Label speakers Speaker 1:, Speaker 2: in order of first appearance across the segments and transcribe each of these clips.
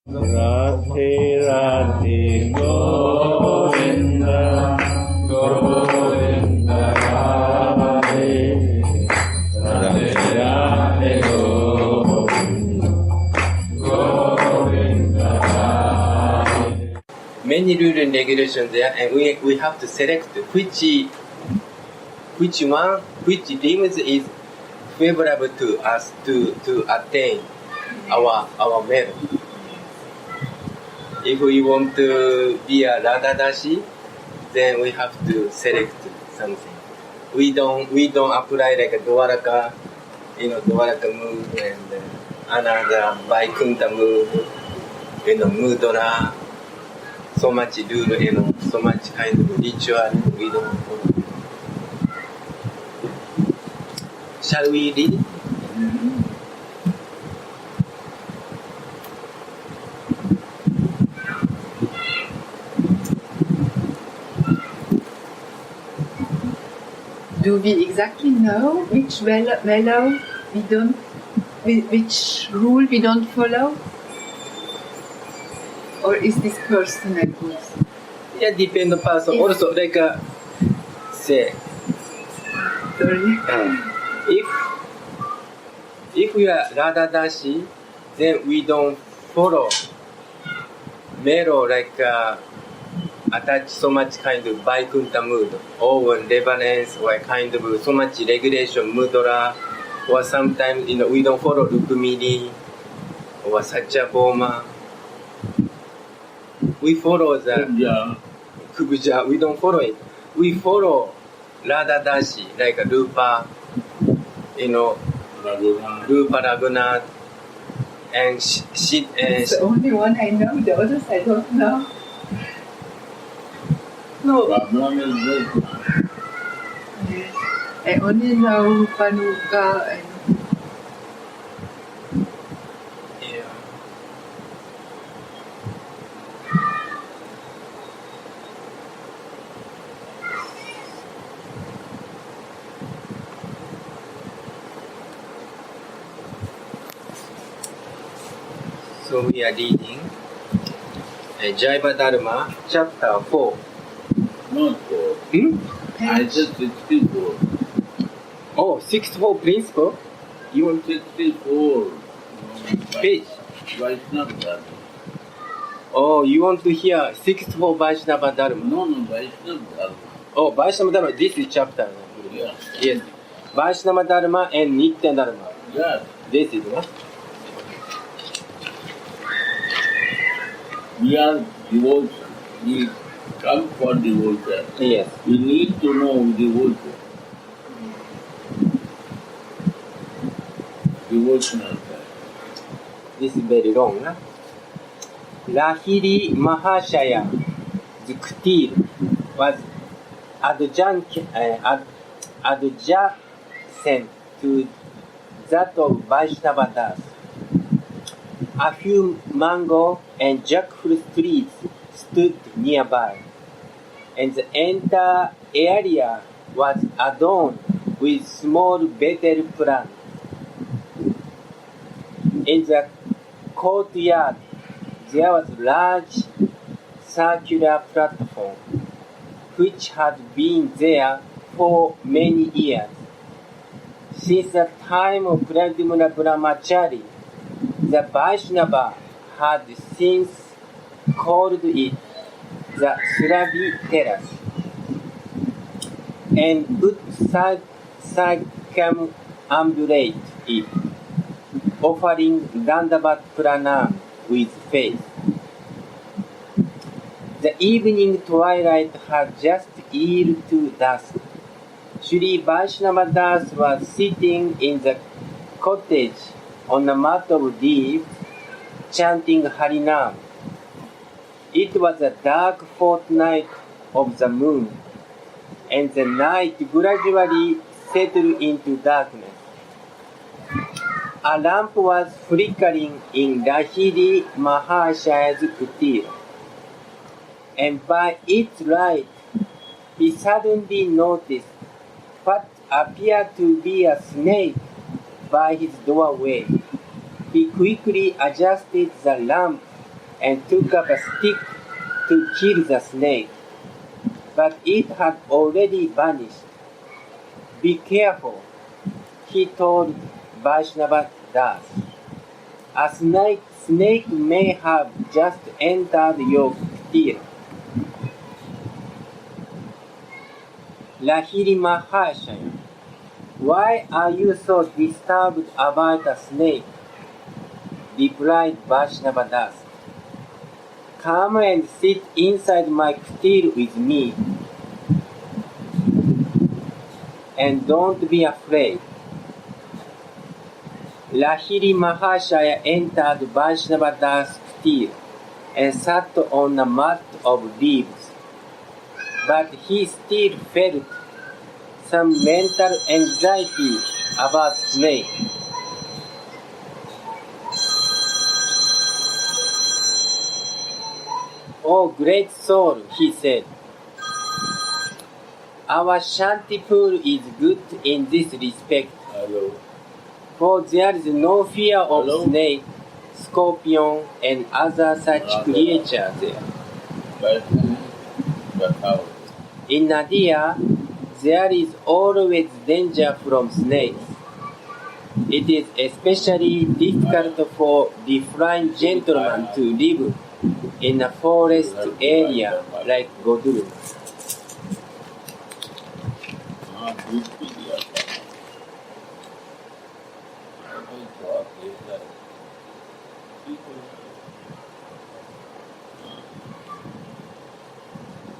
Speaker 1: Radhe Radhe Govinda Govinda Radhe Radhe Radhe Govinda Govinda Radhe. Many rules and regulations there, and we have to select which limbs is favorable to us to attain our medal. If we want to be a Radhadashi, then we have to select something. We don't apply like a Dwaraka, Dwaraka move and another Vaikuntha move, Mudra, so much rule, so much kind of ritual. We don't follow. Shall we read?
Speaker 2: Do we exactly know which mellow we don't, which rule we don't follow? Or is this personal rules?
Speaker 1: Yeah, depend on person. Also, like say,
Speaker 2: Sorry.
Speaker 1: If we are Radhadashi, then we don't follow mellow like attach so much kind of Vaikuntha mood or reverence or kind of so much regulation mudra, or sometimes we don't follow Rukmini or Satyabhoma. We follow the Kubja. We don't follow it. We follow Radhadashi like a Rupa, Rupa Raghunath and Shit.
Speaker 2: It's the only one I know. The others I don't know.
Speaker 1: No.
Speaker 2: I only know Panuka and
Speaker 1: Yeah. So we are reading Jaiva Dharma, chapter 4.
Speaker 3: Not 4. I said 64.
Speaker 1: Oh, 64 principle?
Speaker 3: You want 64.
Speaker 1: Page.
Speaker 3: Vaishnava Dharma.
Speaker 1: Oh, you want to hear 64 Vaishnava Dharma?
Speaker 3: No, Vaishnava Dharma.
Speaker 1: Oh, Vaishnava Dharma, this is chapter.
Speaker 3: Yeah.
Speaker 1: Yes. Vaishnava Dharma and Nitya Dharma.
Speaker 3: Yes.
Speaker 1: This is what?
Speaker 3: We are devotion. We come for devotion.
Speaker 1: Yes.
Speaker 3: We need to know devotion. Devotional time.
Speaker 1: This is very long. Huh? Lahiri Mahashaya Zuktir was adjacent to that of Vaishnava Das. A few mango and jackfruit trees stood nearby, and the entire area was adorned with small betel plants. In the courtyard, there was a large circular platform, which had been there for many years. Since the time of Pradyumna Brahmachari, the Vaishnava had since called it the Surabi Terrace, and would circumambulate it, offering Dandavat Pranam with faith. The evening twilight had just yielded to dusk. Sri Vaishnava Das was sitting in the cottage on a mat of leaves, chanting Harinam. It was a dark fortnight of the moon, and the night gradually settled into darkness. A lamp was flickering in Lahiri Mahashaya's kutir, and by its light he suddenly noticed what appeared to be a snake by his doorway. He quickly adjusted the lamp and took up a stick to kill the snake, but it had already vanished. Be careful, he told Vaishnava Das. A snake may have just entered your kutir. Lahiri Mahashaya, why are you so disturbed about a snake? Replied Vaishnava Das. Come and sit inside my kutir with me, and don't be afraid. Lahiri Mahashaya entered Vaishnava Das' kutir and sat on a mat of leaves, but he still felt some mental anxiety about snake. Oh great soul, he said, our Shanti pool is good in this respect.
Speaker 3: Hello.
Speaker 1: For there is no fear of
Speaker 3: Hello?
Speaker 1: snake, scorpion, and other such creatures there.
Speaker 3: But how?
Speaker 1: In Nadia, there is always danger from snakes. It is especially difficult for refined gentlemen to live in a forest area like Goduru.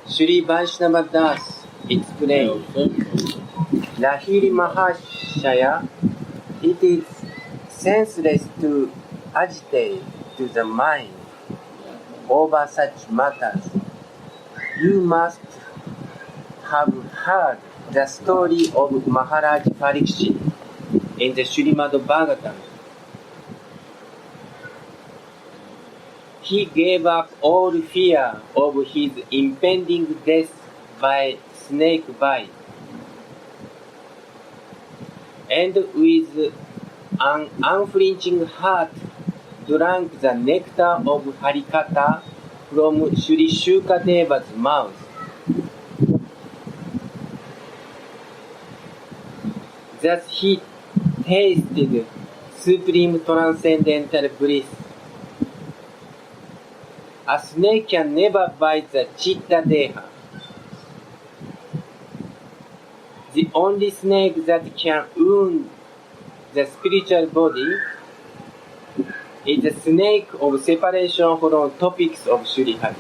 Speaker 1: Sri Vaishnava Das explained, Lahiri Mahashaya, it is senseless to agitate to the mind over such matters. You must have heard the story of Maharaj Parikshit in the Srimad Bhagavatam. He gave up all fear of his impending death by snake bite, and with an unflinching heart drank the nectar of Harikatha from Sri Shukadeva's mouth. Thus he tasted supreme transcendental bliss. A snake can never bite the Chitta Deha. The only snake that can wound the spiritual body is the snake of separation from topics of Sri Hari.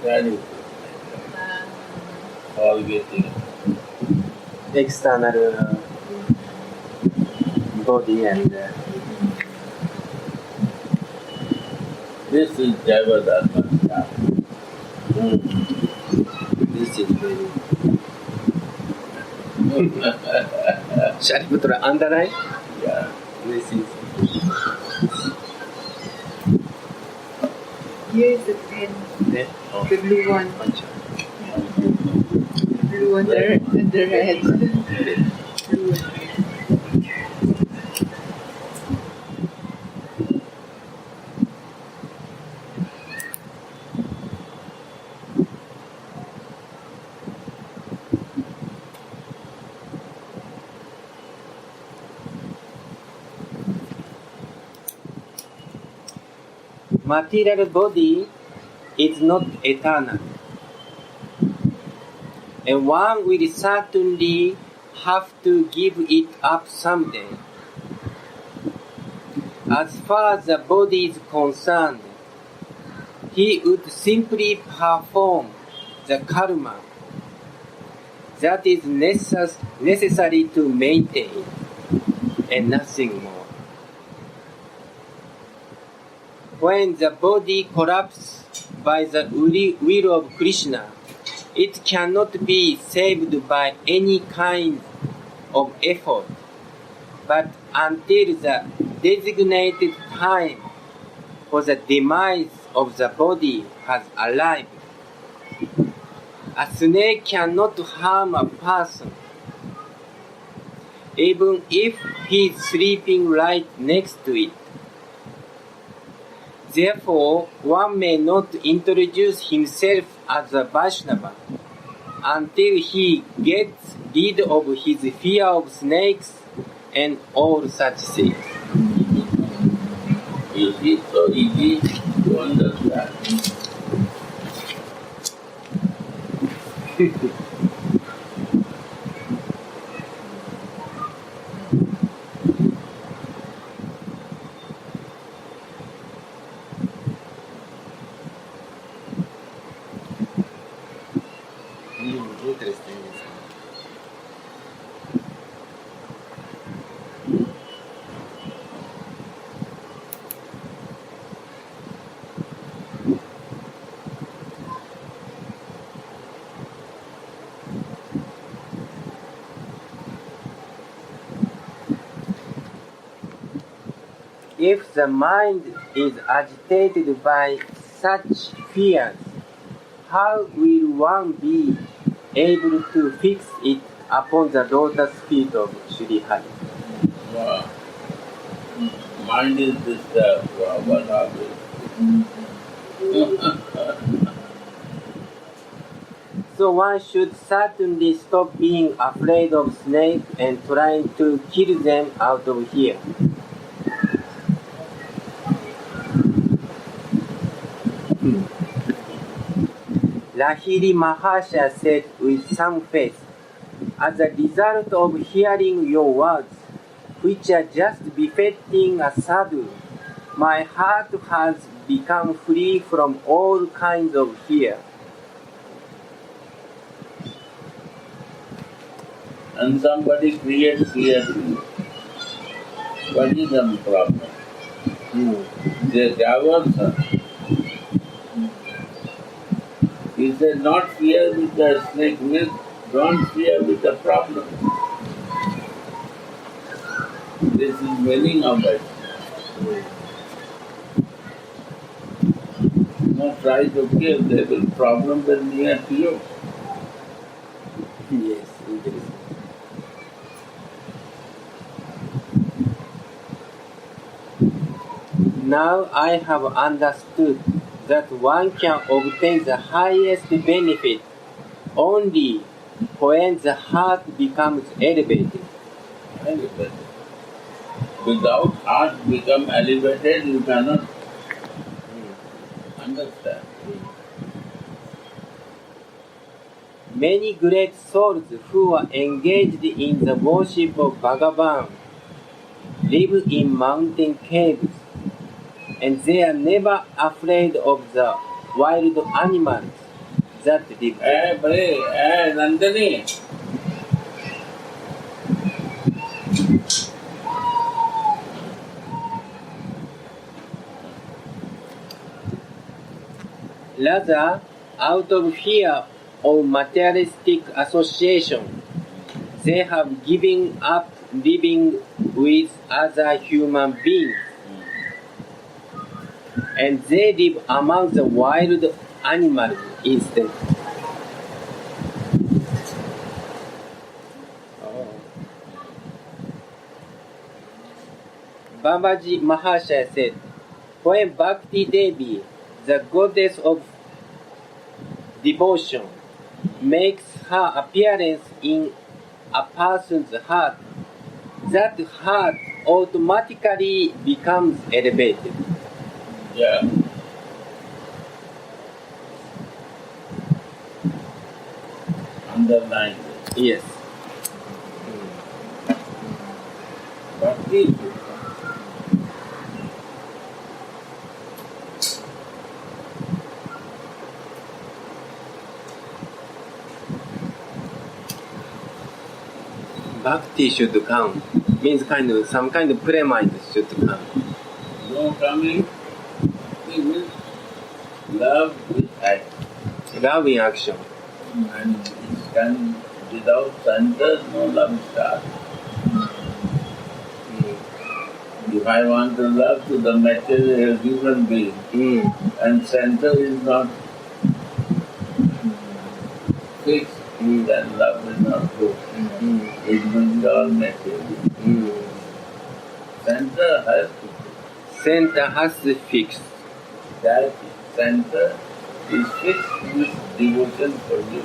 Speaker 3: That is all getting
Speaker 1: External body and
Speaker 3: this is Jaiva Dharma.
Speaker 1: this is very Shariputra underline.
Speaker 3: Yeah.
Speaker 1: This is
Speaker 2: Here is the pen, the blue one. The blue one, the red. Blue and red.
Speaker 1: material body is not eternal, and one will certainly have to give it up someday. As far as the body is concerned, he would simply perform the karma that is necessary to maintain, and nothing more. When the body collapses by the will of Krishna, it cannot be saved by any kind of effort, but until the designated time for the demise of the body has arrived. A snake cannot harm a person. even if he's sleeping right next to it. Therefore, one may not introduce himself as a Vaishnava until he gets rid of his fear of snakes and all such things.
Speaker 3: It is so easy to understand.
Speaker 1: Interesting. If the mind is agitated by such fears, how will one be able to fix it upon the lotus feet of Sri Hari?
Speaker 3: Wow. Mind is disturbed. Wow, what happened?
Speaker 1: So one should certainly stop being afraid of snakes and trying to kill them out of here. Lahiri Maharshi said with some faith, as a result of hearing your words, which are just befitting a sadhu, my heart has become free from all kinds of fear.
Speaker 3: And somebody creates fear to you. What is the problem? They Jaiva. He said, not fear with the snake means don't fear with the problem. This is meaning of it. Not try to kill, they will problem will near to you.
Speaker 1: Yes, interesting. Now I have understood that one can obtain the highest benefit only when the heart becomes elevated.
Speaker 3: Elevated. Without heart become elevated, you cannot understand.
Speaker 1: Many great souls who are engaged in the worship of Bhagavan live in mountain caves, and they are never afraid of the wild animals that live there.
Speaker 3: Hey, Nandini.
Speaker 1: Rather, out of fear of materialistic association, they have given up living with other human beings, and they live among the wild animals instead. Babaji Maharshi said, when Bhakti Devi, the goddess of devotion, makes her appearance in a person's heart, that heart automatically becomes elevated.
Speaker 3: Yeah. Underline this.
Speaker 1: Yes.
Speaker 3: Bhakti.
Speaker 1: Bhakti should come. Means some kind of premise should come.
Speaker 3: No coming. It means love with act.
Speaker 1: Love in action.
Speaker 3: And it can, without center, no love starts. If I want to love to the material human being, and center is not fixed, then love will not go. It will be all material. center has to fix.
Speaker 1: Center has to fix.
Speaker 3: That center is fixed with devotion for you.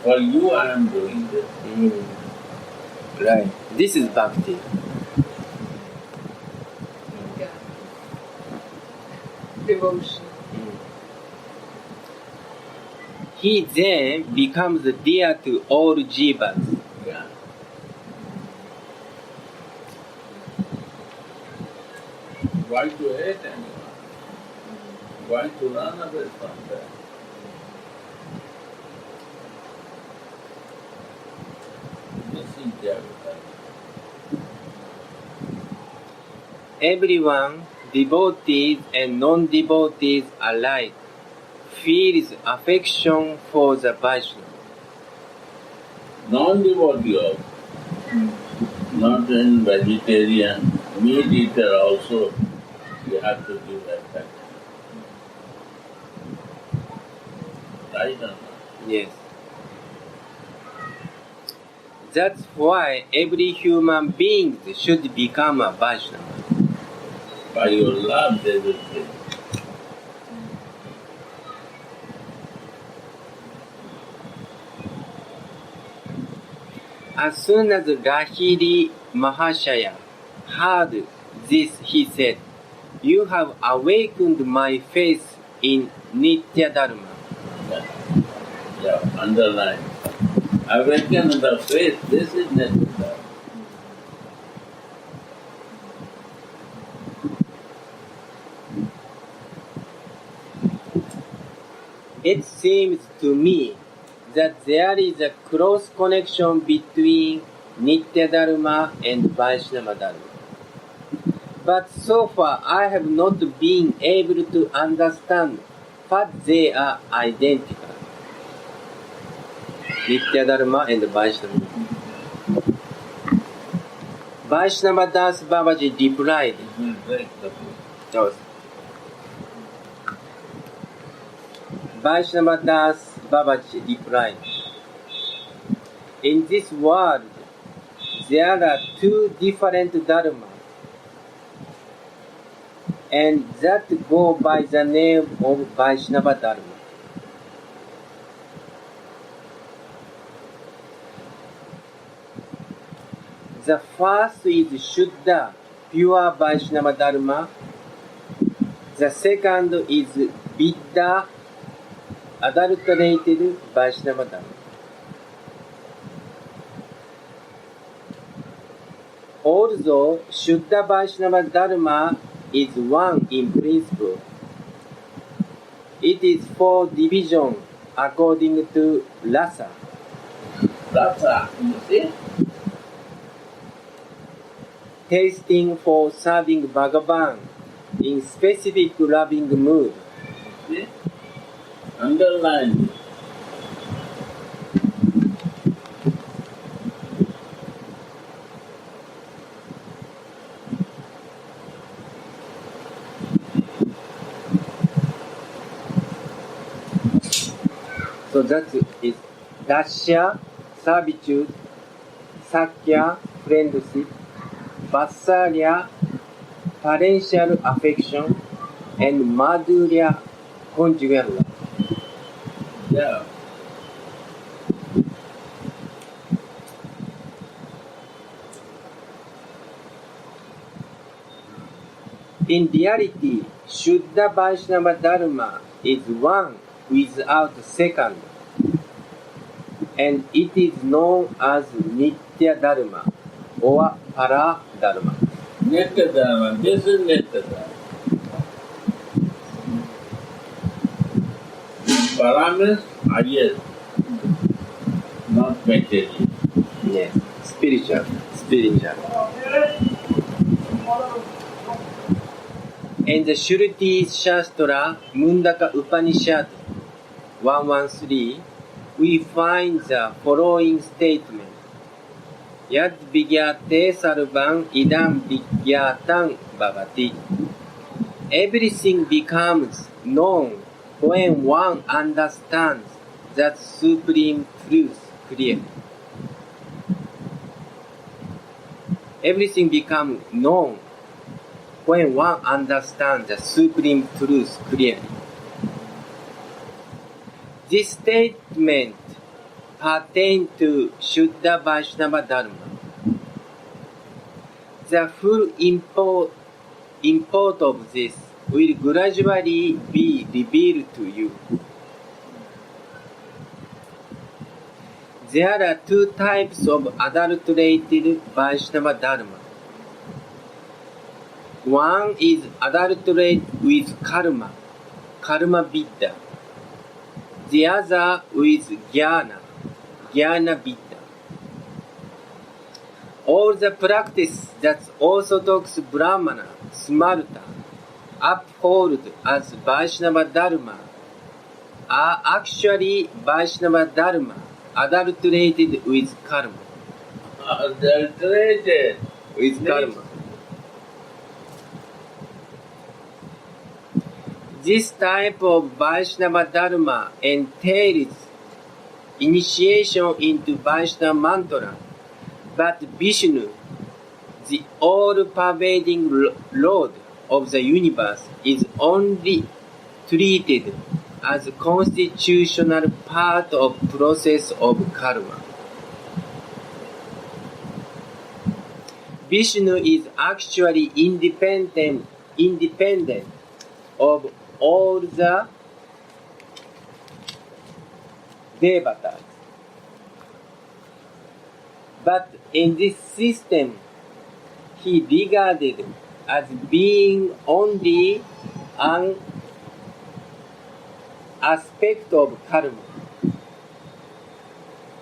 Speaker 3: For you I am doing this.
Speaker 1: Right. This is bhakti.
Speaker 2: Devotion.
Speaker 1: He then becomes dear to all jivas.
Speaker 3: Yeah. Why to hate anyone? Why to run away from them? This is Jaiva.
Speaker 1: Everyone, devotees and non-devotees alike, feels affection for the Vaishnava.
Speaker 3: Non-devotee also, not in vegetarian, meat eater also, you have to give respect. Right or not?
Speaker 1: Yes. That's why every human being should become a Vaishnava.
Speaker 3: By your love they will change.
Speaker 1: As soon as Lahiri Mahashaya heard this, he said, "You have awakened my faith in Nitya Dharma."
Speaker 3: Yeah, underline. Awaken the faith, this is necessary.
Speaker 1: It seems to me that there is a close connection between Nitya Dharma and Vaishnava Dharma. But so far I have not been able to understand what they are identical. Nitya Dharma and Vaishnava Dharma. Vaishnava Das Babaji replied. Yes. Vaishnava Das Babaji replied, "In this world, there are two different dharmas, and that go by the name of Vaishnava Dharma. The first is Shuddha, pure Vaishnava Dharma. The second is Viddha, adulterated Vaishnava Dharma. Although Shuddha Vaishnava Dharma is one in principle, it is for division according to rasa.
Speaker 3: Rasa, you see?
Speaker 1: Tasting for serving Bhagavan in specific loving mood.
Speaker 3: See? Underline.
Speaker 1: So that is Dasya, servitude, Sakya, friendship, Vatsalya, parental affection, and Madhurya, conjugal love.
Speaker 3: Yeah.
Speaker 1: In reality, Shuddha Vaishnava Dharma is one without second, and it is known as Nitya Dharma or Para Dharma.
Speaker 3: Nitya Dharma, this is Nitya Dharma. Para means highest, not material.
Speaker 1: Yes, spiritual. In the Shruti Shastra Mundaka Upanishad 113, we find the following statement. Yad vigyate sarvam idam vigyatam bhavati. Everything becomes known when one understands that supreme truth clearly. Everything becomes known when one understands the supreme truth clearly. This statement pertains to Shuddha Vaishnava Dharma. The full import of this will gradually be revealed to you. There are two types of adulterated Vaishnava Dharma. One is adulterated with karma, karma vidya. The other with jnana, jnana vidya. All the practice that Orthodox Brahmana, Smarta, uphold as Vaishnava Dharma are actually Vaishnava Dharma adulterated with karma.
Speaker 3: Adulterated
Speaker 1: With karma. This type of Vaishnava Dharma entails initiation into Vaishnava mantra, but Vishnu, the all-pervading Lord of the universe, is only treated as a constitutional part of process of karma. Vishnu is actually independent of all the devatas. But in this system, he regarded as being only an aspect of karma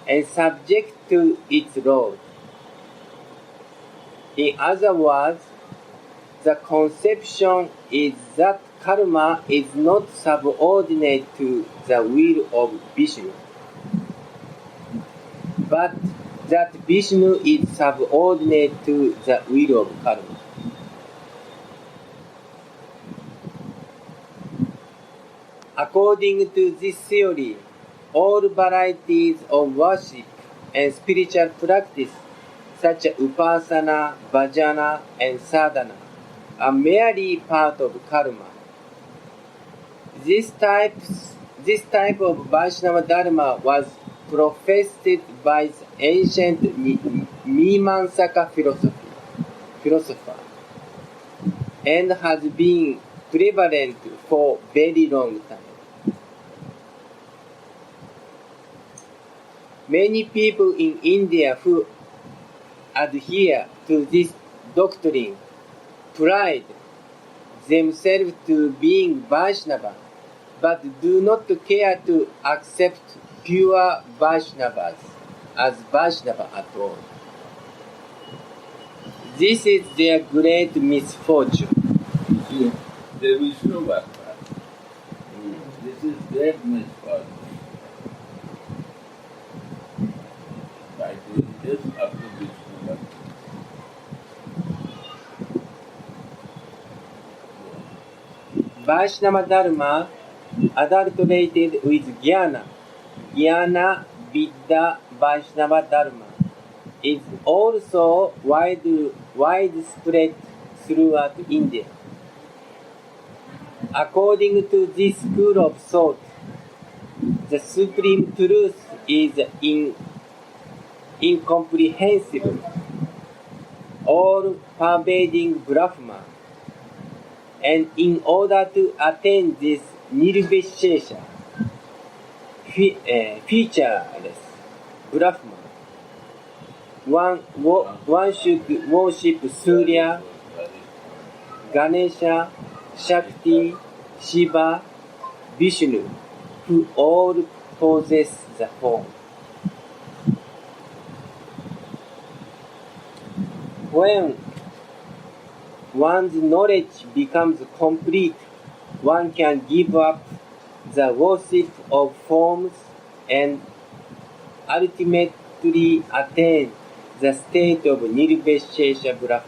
Speaker 1: and subject to its laws. In other words, the conception is that karma is not subordinate to the will of Vishnu, but that Vishnu is subordinate to the will of karma. According to this theory, all varieties of worship and spiritual practice, such as upasana, bhajana, and sadhana, are merely part of karma. This type of Vaishnava Dharma was professed by the ancient Mīmansaka philosopher and has been prevalent for very long time. Many people in India who adhere to this doctrine pride themselves to being Vaishnava, but do not care to accept pure Vaishnavas as Vaishnava at all. This is their great misfortune.
Speaker 3: You see, the Vishnu Bhakta. This is great misfortune. By doing this up to Vishnu Bhakta.
Speaker 1: Vaishnava Dharma adulterated with jnana, jnana vidya Vaishnava Dharma, is also widespread throughout India. According to this school of thought, the supreme truth is incomprehensible, all-pervading Brahma, and in order to attain this nirvishesha, featureless Brahma, one should worship Surya, Ganesha, Shakti, Shiva, Vishnu, who all possess the form. When one's knowledge becomes complete, one can give up the worship of forms and ultimately attain the state of nirvishesha Brahma.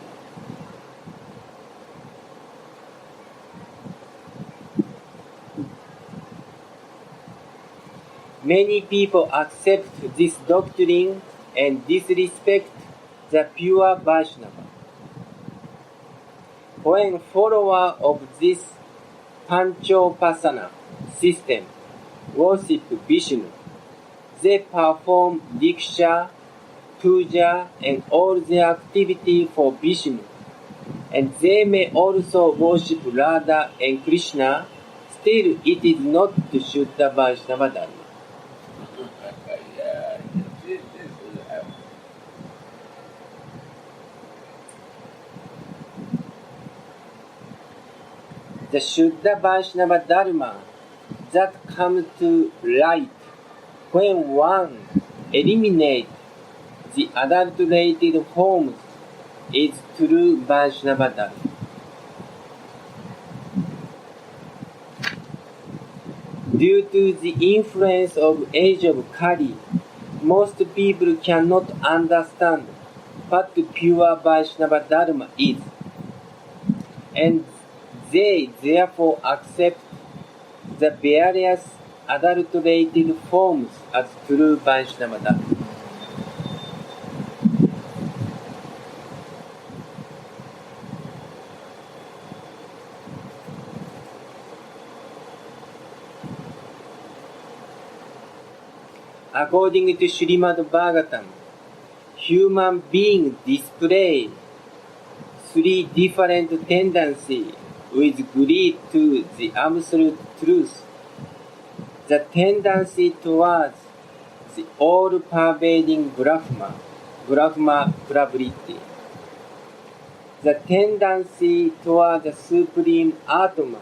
Speaker 1: Many people accept this doctrine and disrespect the pure Vaishnava. When followers of this Panchopasana system worship Vishnu, they perform Diksha, Puja, and all their activity for Vishnu, and they may also worship Radha and Krishna. Still, it is not Shuddha Vaishnava Dharma. The Shuddha Vaishnava Dharma that comes to light when one eliminates the adulterated forms is true Vaishnava Dharma. Due to the influence of age of Kali, most people cannot understand what pure Vaishnava Dharma is, and they therefore accept the various adulterated forms as true Vaishnava Dharma. According to Srimad Bhagavatam, human beings display three different tendencies with greed to the absolute truth. The tendency towards the all-pervading Brahma pravritti. The tendency towards the supreme Atma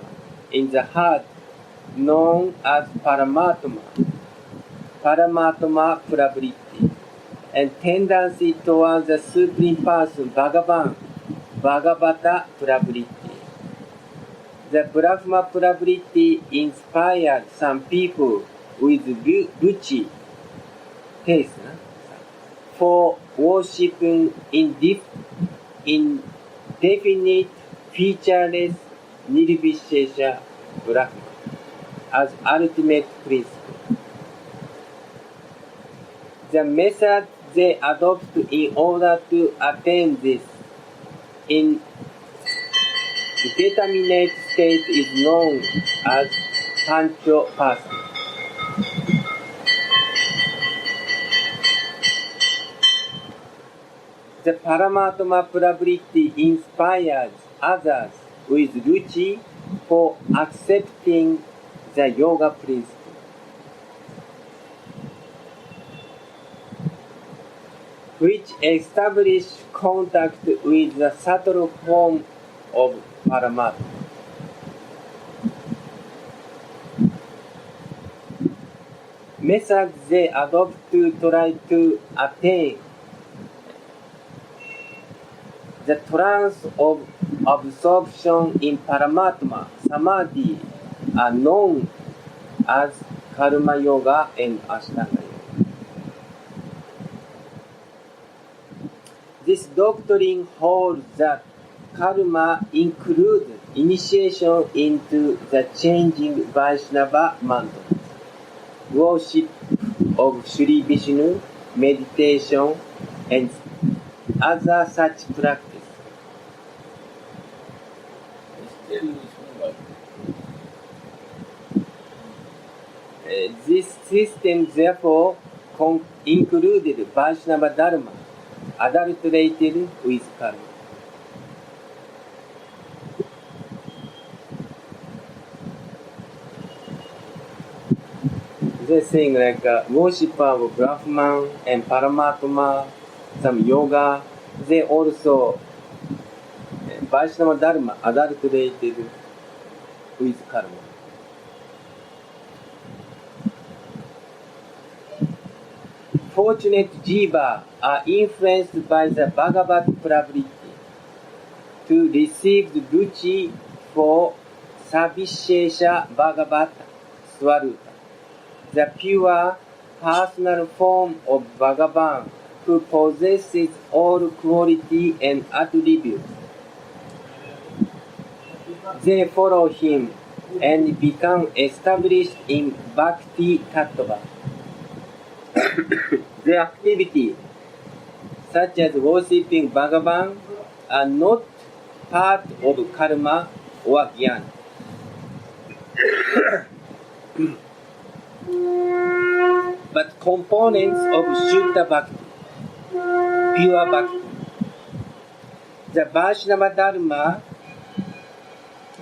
Speaker 1: in the heart, known as Paramatma pravritti, and tendency towards the supreme person, Bhagavan, Bhagavata pravritti. The Brahma pravritti inspired some people with ruchi, taste, for worshipping indefinite, featureless Nirvishesha Brahma as ultimate principle. The method they adopt in order to attain this indeterminate state is known as Panchopasana. The Paramatma pravritti inspires others with ruchi for accepting the yoga principle. Which establish contact with the subtle form of Paramatma. Methods they adopt to try to attain the trance of absorption in Paramatma, Samadhi, are known as Karma Yoga and Ashtanga Yoga. This doctrine holds that karma includes initiation into the changing Vaishnava mantras, worship of Sri Vishnu, meditation, and other such practice. This system therefore included Vaishnava Dharma, adulterated with karma. They're saying like worship of Brahman and Paramatma, some yoga, they also Vaishnava Dharma adulterated with karma. Fortunate Jiva are influenced by the Bhagavat pravritti to receive the ruchi for Savishesha Bhagavata Swarupa, the pure personal form of Bhagavan who possesses all quality and attributes. They follow him and become established in Bhakti Tattva, Their activities, such as worshipping Bhagavan, are not part of karma or jnana, but components of Shuddha Bhakti, pure Bhakti. The Vaishnava Dharma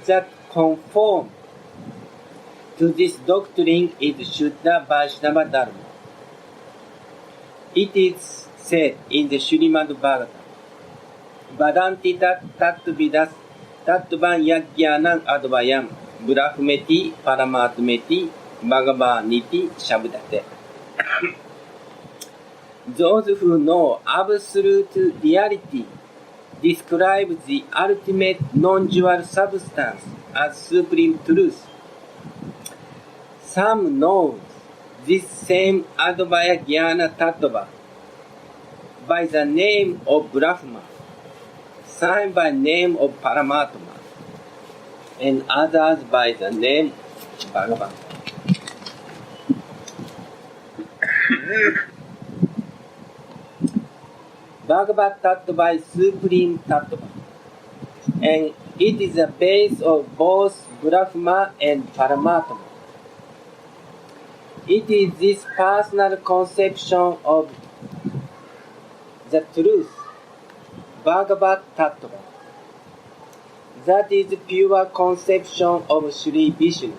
Speaker 1: that conform to this doctrine is Shuddha Vaishnava Dharma. It is said in the Srimad Bhagavatam, Vadanti tattvidas tattvan yajnanam advayam brahmeti paramatmeti bhagavaniti shabdate. Those who know absolute reality describe the ultimate non-dual substance as supreme truth. Some know this same Advaya Jnana Tattva by the name of Brahma, some by name of Paramatma, and others by the name Bhagavan. Bhagavad Tattva is supreme Tattva, and it is the base of both Brahma and Paramatma. It is this personal conception of the truth, Bhagavad Tattva, that is the pure conception of Sri Vishnu.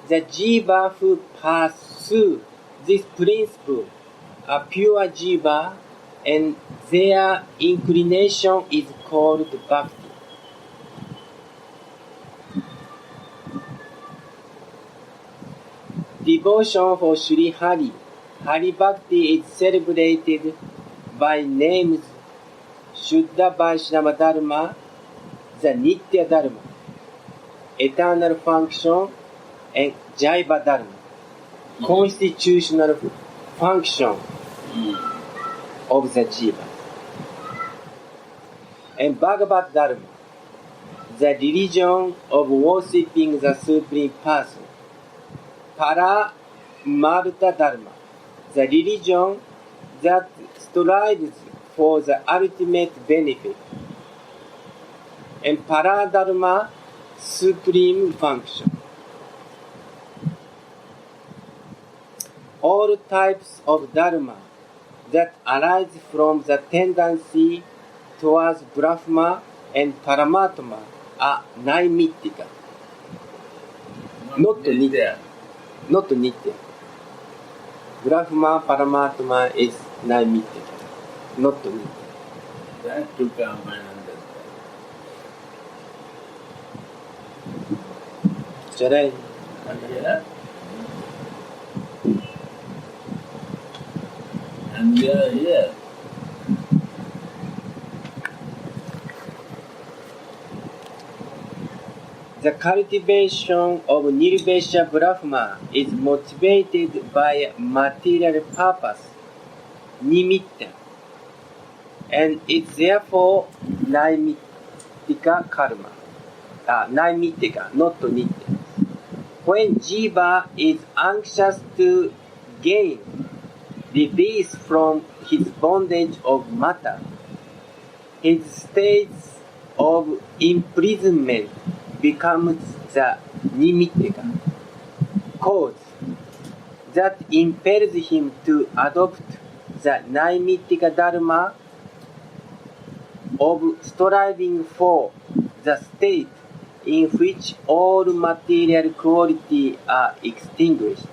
Speaker 1: The Jiva who pursue this principle are pure Jiva, and their inclination is called Bhakti. Devotion for Sri Hari, Hari Bhakti is celebrated by names Shuddha Vaishnava Dharma, the Nitya Dharma, eternal function, and Jaiva Dharma, constitutional function of the Jiva. And Bhagavad Dharma, the religion of worshipping the Supreme Person. Paramartha Dharma, the religion that strives for the ultimate benefit. And Paradharma, supreme function. All types of dharma that arise from the tendency towards Brahma and Paramatma are naimittika, not nitya. Not nitya. Brahma, Paramatma is naimittika, not nitya.
Speaker 3: That to come and understand.
Speaker 1: Shall I?
Speaker 3: Yeah. And we are here.
Speaker 1: The cultivation of Nirvesha Brahma is motivated by material purpose, nimitta, and is therefore naimittika karma. Naimittika, not nitya. When Jiva is anxious to gain release from his bondage of matter, his states of imprisonment becomes the nimittika, cause that impels him to adopt the naimittika dharma of striving for the state in which all material qualities are extinguished.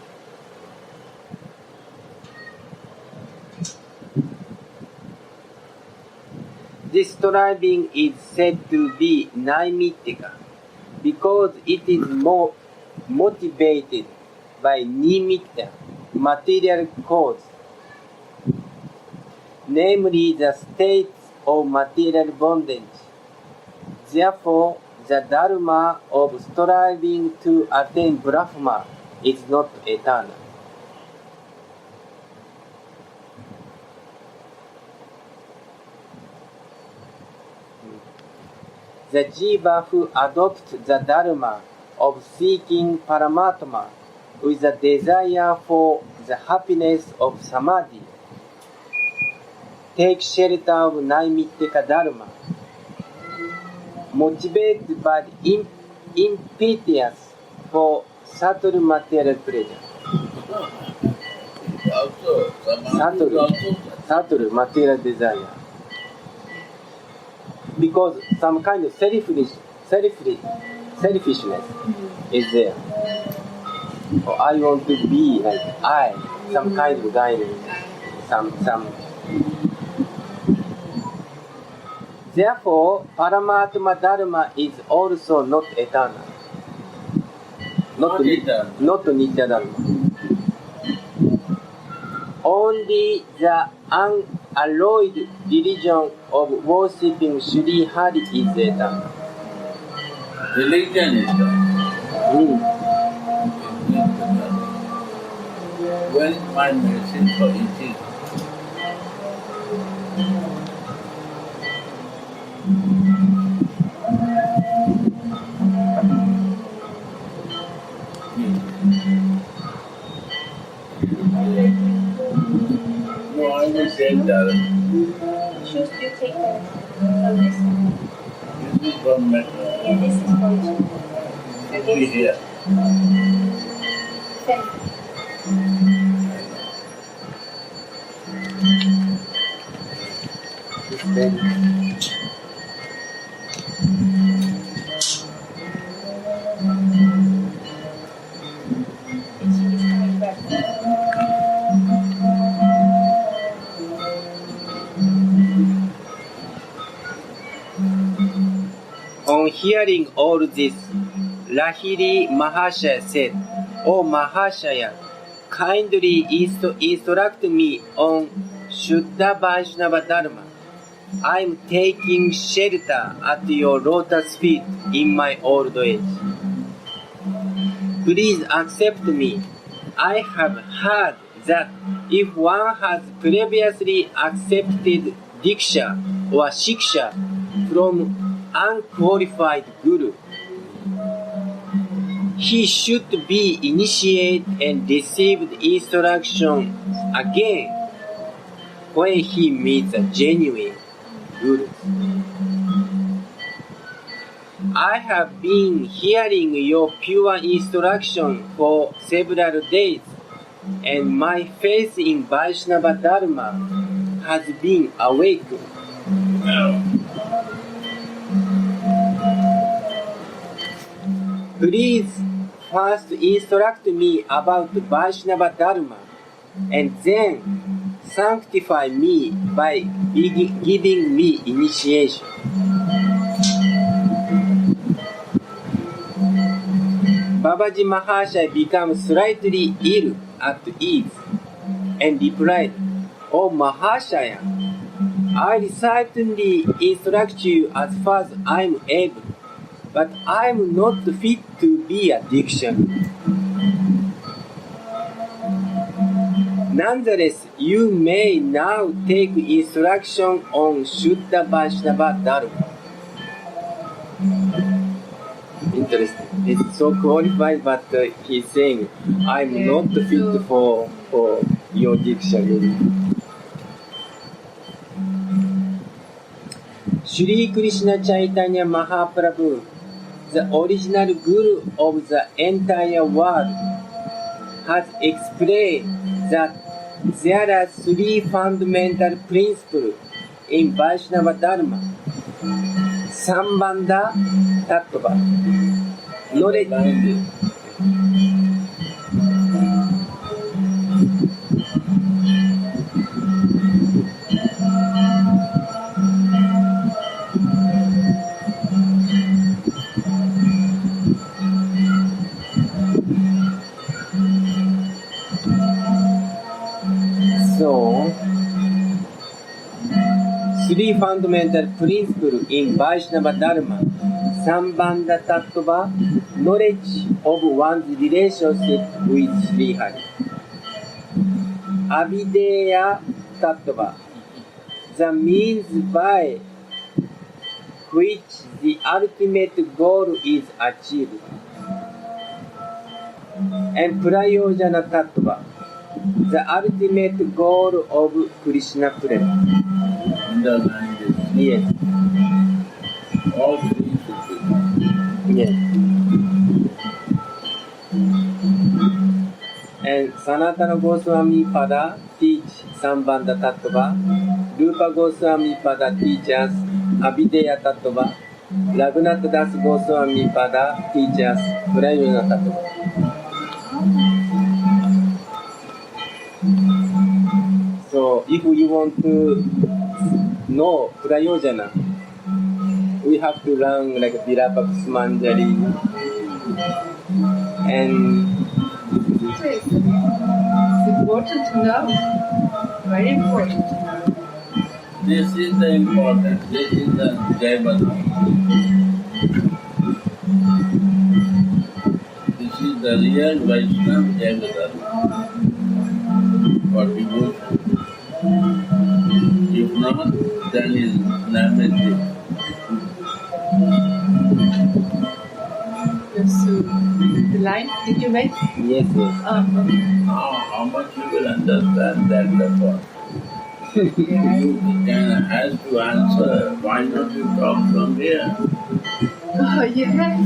Speaker 1: This striving is said to be naimittika because it is more motivated by nimitta, material cause, namely the states of material bondage. Therefore, the dharma of striving to attain Brahma is not eternal. The Jiva who adopts the dharma of seeking Paramatma with a desire for the happiness of samadhi. Take shelter of Naimittika Dharma. Motivated by impetus for subtle material pleasure. Subtle material desire. Because some kind of selfishness is there. Or I want to be like some kind of guidance, some. Therefore, Paramatma Dharma is also not eternal. Not Nitya Dharma. Only the unalloyed religion of worshipping Sri Hari is eternal.
Speaker 3: Religion is eternal. When my medicine for eating. No, I will take that.
Speaker 4: Choose to take that from this.
Speaker 3: This is from my.
Speaker 4: Yeah, this is for you.
Speaker 3: Be here.
Speaker 4: Thank you.
Speaker 1: On hearing all this, Lahiri Mahashaya said, "O Mahashaya, kindly instruct me on Shuddha Vaishnava Dharma. I am taking shelter at your lotus feet in my old age. Please accept me. I have heard that if one has previously accepted Diksha or Shiksha from unqualified Guru, he should be initiated and received instruction again when he meets a genuine Guru. I have been hearing your pure instruction for several days, and my faith in Vaishnava Dharma has been awakened. Please first instruct me about Vaishnava Dharma, and then sanctify me by giving me initiation." Babaji Mahashaya became slightly ill at ease and replied, "O Mahashaya, I'll certainly instruct you as far as I'm able, but I'm not fit to be a dictionary. Nonetheless, you may now take instruction on Shuddha Vaishnava Dharma." Interesting. It's so qualified, but he's saying, "I'm not fit for your dictionary." Sri Krishna Chaitanya Mahaprabhu, the original Guru of the entire world, has explained that there are three fundamental principles in Vaishnava Dharma: Sambandha Tattva, knowledge. So, three fundamental principles in Vaishnava Dharma: Sambandha Tattva, knowledge of one's relationship with Sri Hari; Avideya Tattva, the means by which the ultimate goal is achieved; and Prayojana Tattva, The ultimate goal of Krishna prayer.
Speaker 3: Underline this.
Speaker 1: Yes.
Speaker 3: All three should be done.
Speaker 1: Yes. And Sanatana Goswami Pada teach Sambandha Tattva. Rupa Goswami Pada teaches Abhideya Tattva. Raghunath Das Goswami Pada teaches Prayojana Tattva. So if you want to know Prayojana, we have to learn like Virabhakti Manjari and
Speaker 2: It's important to know. Very important to know.
Speaker 3: This is the important. This is the Jaiva. This is the real Vaishnava Jaiva for devotion. If not, then is Naimitya.
Speaker 2: So, the line, did you make?
Speaker 1: yes, yes.
Speaker 3: How much you will understand that the point. You can has to answer. Why not you talk from here?
Speaker 2: Oh, yes.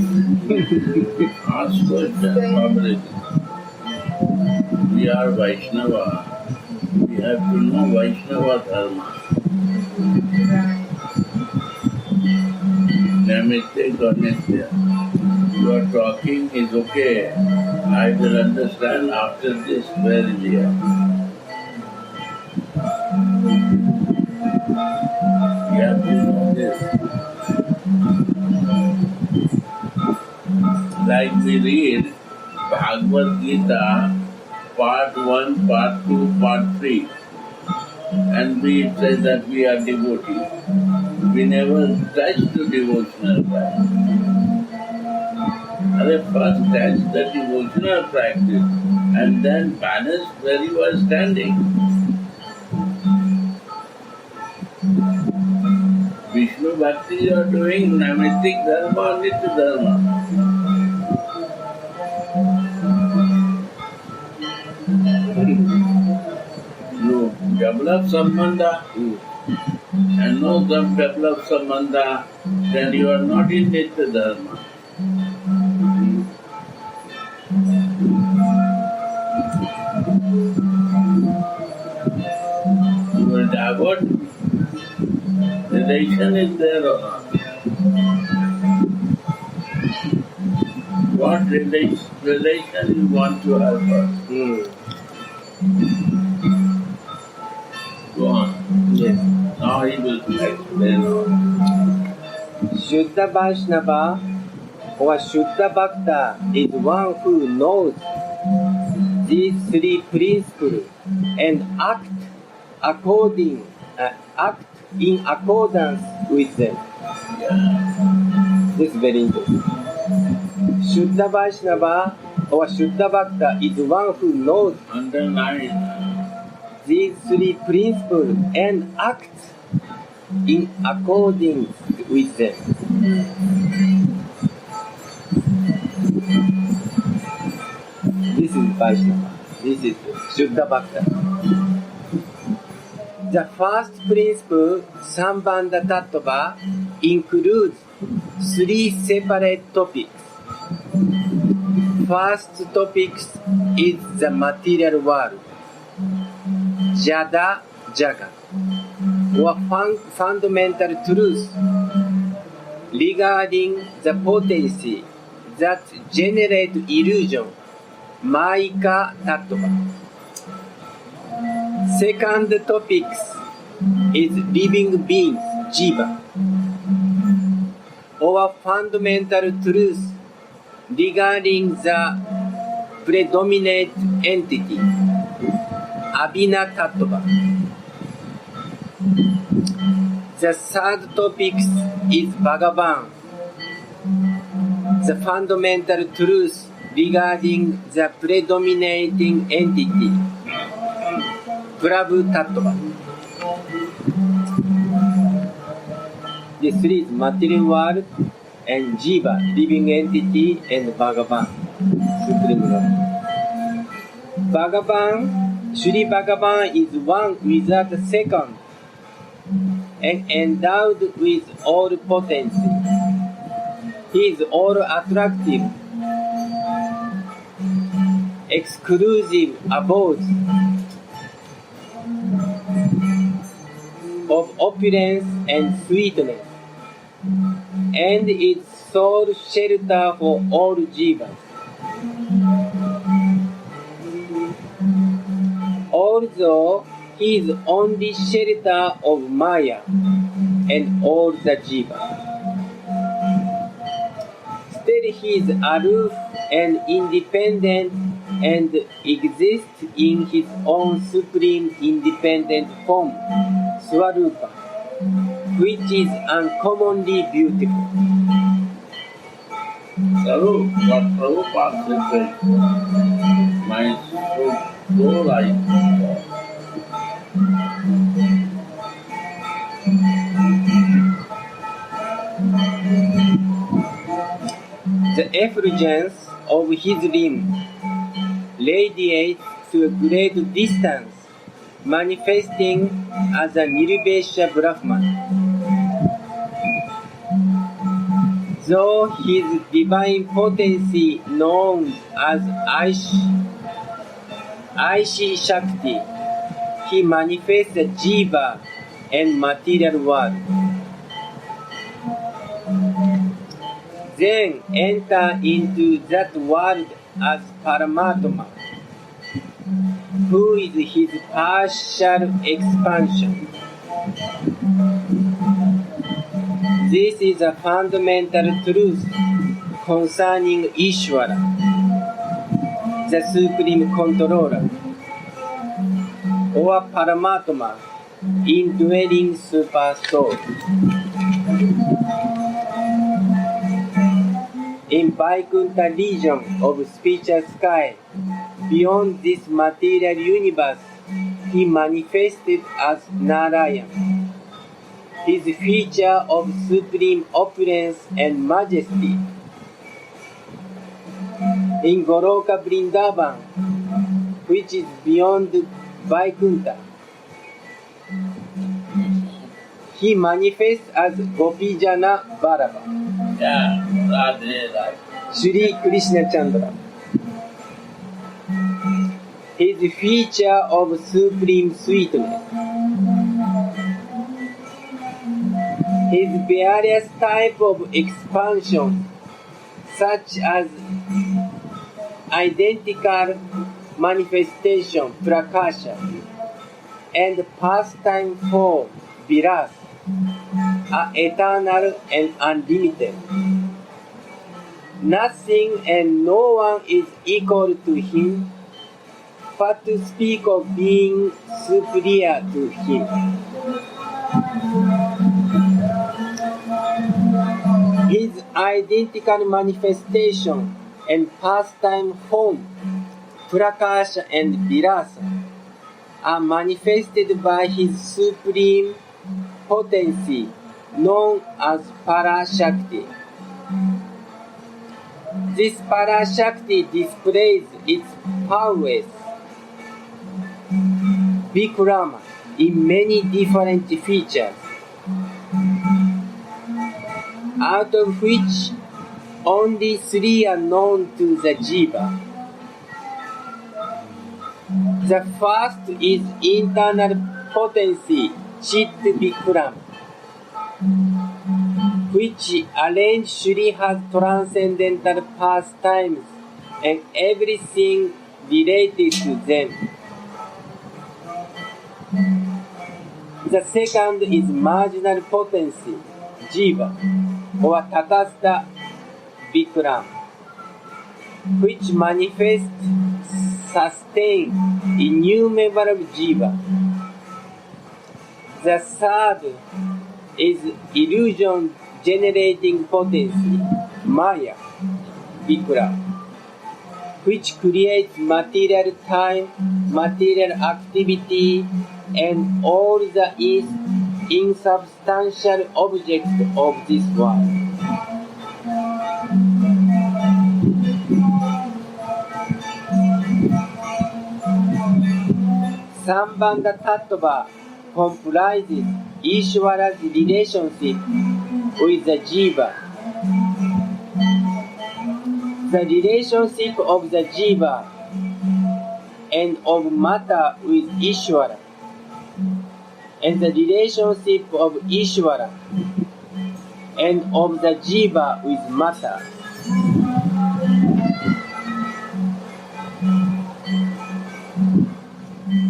Speaker 3: Ask question public. We are Vaishnava. We have to know Vaishnava Dharma.
Speaker 2: Right.
Speaker 3: Naimitya or Nitya. Your talking is okay. I will understand after this where is here. You have to know this. Like we read Bhagavad Gita, part 1, part 2, part 3, and we say that we are devotees. We never touch the devotional practice. First touch the devotional practice and then balance where you are standing. Vishnu Bhakti you are doing Naimitya Dharma or Nitya Dharma. You develop Sambandha and no develop Sambandha, then you are not in Nitya Dharma. You will divert. Relation is there or not? What relation you want to have first? Go on.
Speaker 1: Yes.
Speaker 3: Now he will explain all.
Speaker 1: Shuddha Vaishnava or Shuddha Bhakta is one who knows these three principles and act in accordance with them.
Speaker 3: Yeah.
Speaker 1: This is very interesting. Shuddha Vaishnava or Shuddha Bhakta is one who knows
Speaker 3: Underline.
Speaker 1: these three principles and acts in accordance with them. This is Vaishnava. This is Shuddha Bhakta. The first principle, Sambandha Tattva, includes three separate topics. First topic is the material world, Jada Jagat, or fundamental truth regarding the potency that generate illusion, Maika Tattva. Second topic is living beings, Jiva, or fundamental truth regarding the predominant entity, Abhina Tattva. The third topic is Bhagavan, the fundamental truth regarding the predominating entity, Prabhu Tattva. The three is material world and Jiva, living entity, and Bhagavan, Supreme Lord. Bhagavan Sri Bhagavan is one without a second, and endowed with all potency. He is all attractive, exclusive abode of opulence and sweetness, and is sole shelter for all jivas. Although he is only shelter of Maya and all the jivas, still he is aloof and independent and exists in his own supreme independent form, Swarupa, which is uncommonly beautiful.
Speaker 3: Saru, what Prabhupada said, my soul I
Speaker 1: The effulgence of his limb radiates to a great distance, manifesting as a Nirvesha Brahman. Though his divine potency known as Aishi Shakti, he manifests a Jiva and material world. Then enter into that world as Paramatma, who is his partial expansion. This is a fundamental truth concerning Ishvara, the Supreme Controller, or Paramatma, indwelling Super Soul. In Vaikuntha region of spiritual sky, beyond this material universe, he manifested as Narayan. His feature of supreme opulence and majesty. In Goloka Vrindavan, which is beyond Vaikuntha, he manifests as Gopijana Vallabha.
Speaker 3: Yeah, Radhe, Radhe.
Speaker 1: Sri Krishna Chandra. His feature of supreme sweetness. His various types of expansion, such as identical manifestation, prakasha, and pastime form, vilas, are eternal and unlimited. Nothing and no one is equal to him, but to speak of being superior to him. His identical manifestation and pastime form, prakasha and vilasa, are manifested by his supreme potency known as Parashakti. This Parashakti displays its powers, Vikrama, in many different features, out of which only three are known to the Jiva. The first is internal potency, Chit Vikrama, which arrange Shriha's transcendental pastimes and everything related to them. The second is marginal potency, Jiva, or Takasta Vikrama, which manifests, sustain innumerable Jiva. The third is illusion generating potency, Maya, Vikrama, which creates material time, material activity, and all the insubstantial objects of this world. Sambandha Tattva comprises Ishvara's relationship with the Jiva. The relationship of the Jiva and of matter with Ishvara, and the relationship of Ishvara and of the Jiva with matter.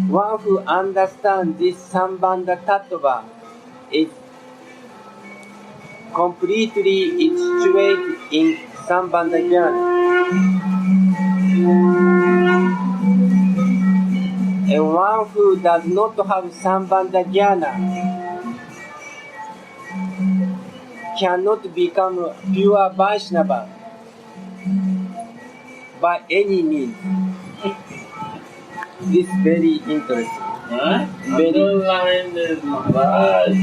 Speaker 1: One who understands this Sambandha Tattva is completely situated in Sambandha Jnana. And one who does not have Sambandha Jnana cannot become pure Vaishnava by any means. This is very interesting.
Speaker 3: Underline this, Maharaj.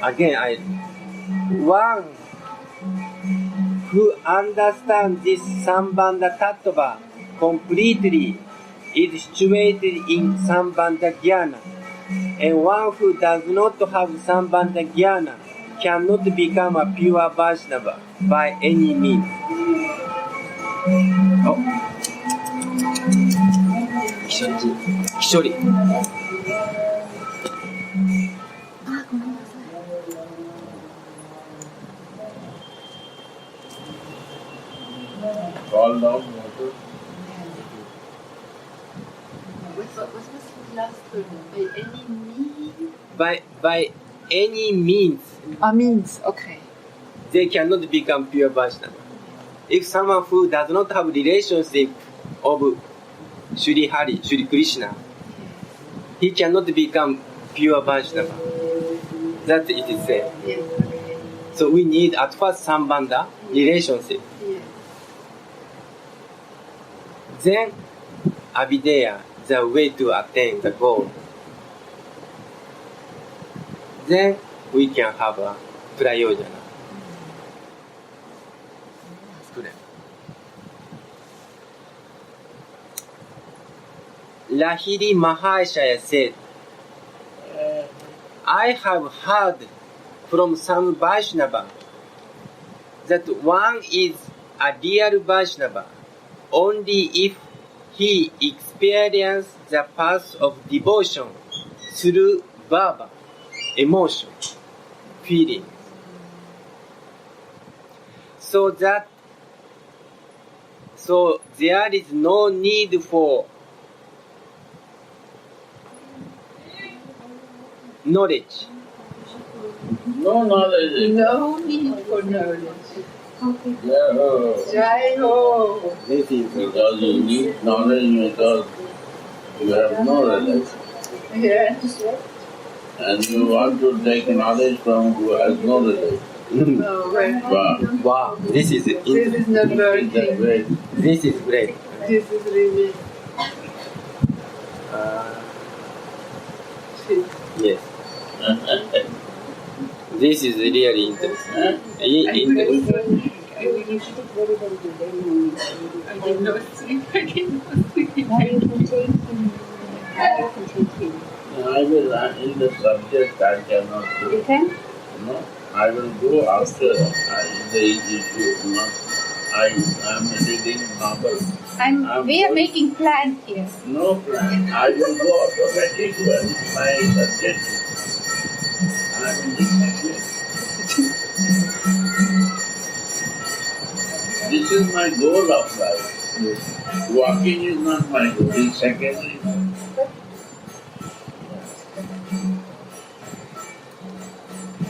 Speaker 1: Again, one who understands this Sambandha Tattva completely is situated in Sambandha Jnana. And one who does not have Sambandha Jnana cannot become a pure Vaishnava by any means. Oh. Kishori.
Speaker 3: Call down water.
Speaker 2: What's the last word?
Speaker 1: By any means.
Speaker 2: Means, okay.
Speaker 1: They cannot become pure Vaishnava. If someone who does not have relationship of Shri Hari, Shri Krishna, he cannot become pure Vaishnava. That it is said.
Speaker 2: Yes, okay.
Speaker 1: So we need at first Sambandha, relationship.
Speaker 2: Yes.
Speaker 1: Then Avideya, the way to attain the goal. Then we can have a prayojana. Lahiri Mahashaya said, I have heard from some Vaishnava that one is a real Vaishnava only if he experiences the path of devotion through bhava, emotion, feeling. So there is no need for knowledge.
Speaker 3: No knowledge.
Speaker 2: No need for knowledge.
Speaker 3: Jaiva.
Speaker 1: This is
Speaker 3: Because you need knowledge because you have no knowledge.
Speaker 2: Yes.
Speaker 3: And you want to take knowledge from who has no knowledge.
Speaker 2: Oh, right.
Speaker 1: wow. This is
Speaker 2: This is not working.
Speaker 3: That way.
Speaker 1: This is great.
Speaker 2: This is really.
Speaker 1: Yes. This is really interesting.
Speaker 2: I did not sleep. I did not sleep.
Speaker 3: I will, in the subject I cannot do.
Speaker 4: You can?
Speaker 3: No, I will go after the issue. Not, I am reading novel.
Speaker 4: We are making plans here.
Speaker 3: No plan. I will go automatic when my subject is. I am in the subject. This is my goal of life. Walking is not my goal. It's secondary.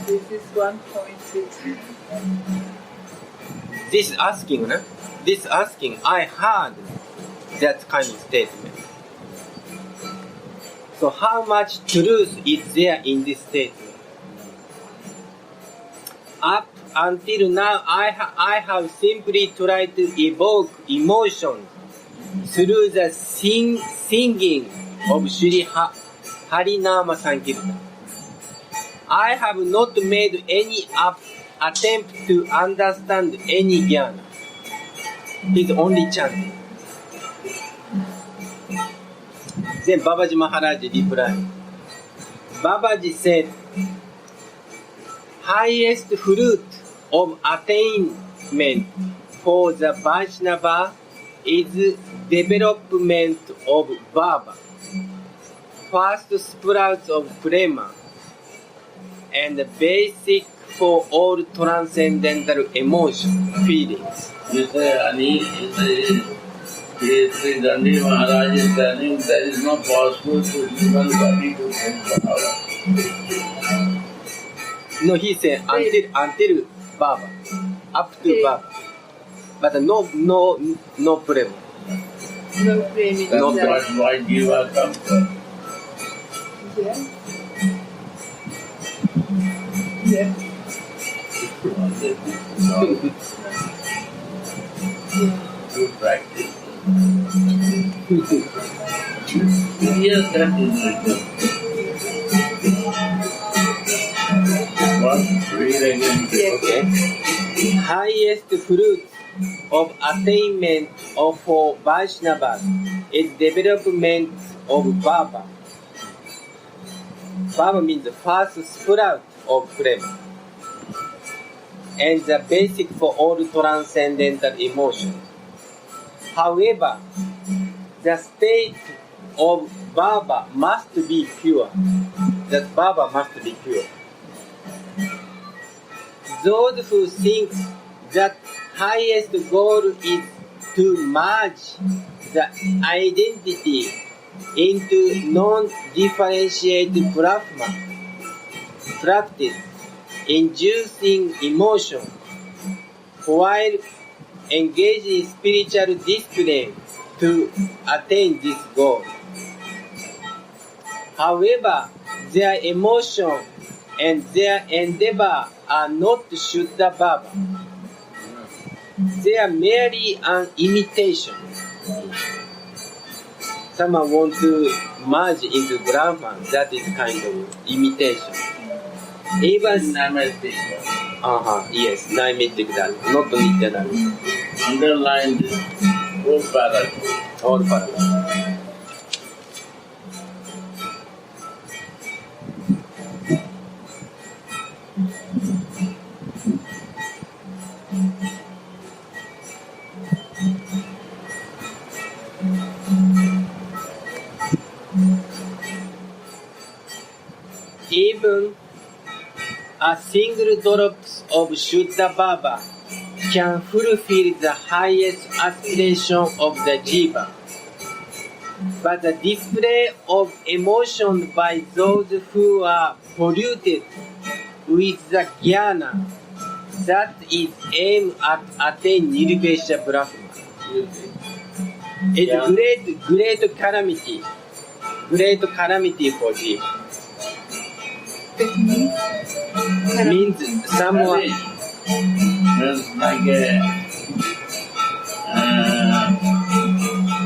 Speaker 2: This is 1.6.
Speaker 1: This asking, no? This asking, I heard that kind of statement. So how much truth is there in this statement? Up until now, I have simply tried to evoke emotion through the singing of Shri Harinama Sankirtan. I have not made any attempt to understand any jnana. He's only chanting. Then Babaji Maharaj replied. Babaji said, highest fruit of attainment for the Vaishnava is development of Baba, first sprouts of prema, and basic for all transcendental emotion, feelings.
Speaker 3: Sri Gandhi Maharaj is telling there is no possible to human body to think Baba.
Speaker 1: No, he said until Baba, up to Baba, but no prema.
Speaker 2: No prema.
Speaker 1: No
Speaker 3: That's why Jaiva comes from.
Speaker 2: Yeah.
Speaker 3: Good practice. Yes, that is written. What? Read again.
Speaker 1: Okay. Highest fruit of attainment of for Vaishnavas is development of Baba. Baba means the first sprout of prema, and the basic for all transcendental emotions. However, the state of Baba must be pure. That Baba must be pure. Those who think that highest goal is to merge the identity into non-differentiated Brahma practice, inducing emotion, while engaging in spiritual discipline to attain this goal. However, their emotion and their endeavor are not Shuddha Baba. They are merely an imitation. Someone wants to merge into Brahman, that is kind of imitation. Even
Speaker 3: Namaste.
Speaker 1: yes, naimittic Dharma, not Nitya Dharma.
Speaker 3: Underline this. All parallel.
Speaker 1: All parallel. Even a single drop of Shuddha Baba can fulfill the highest aspiration of the Jiva. But the display of emotion by those who are polluted with the jnana, that is aimed at attain Nirvesha Brahma. It's great calamity for Jiva. Means someone
Speaker 3: Means like a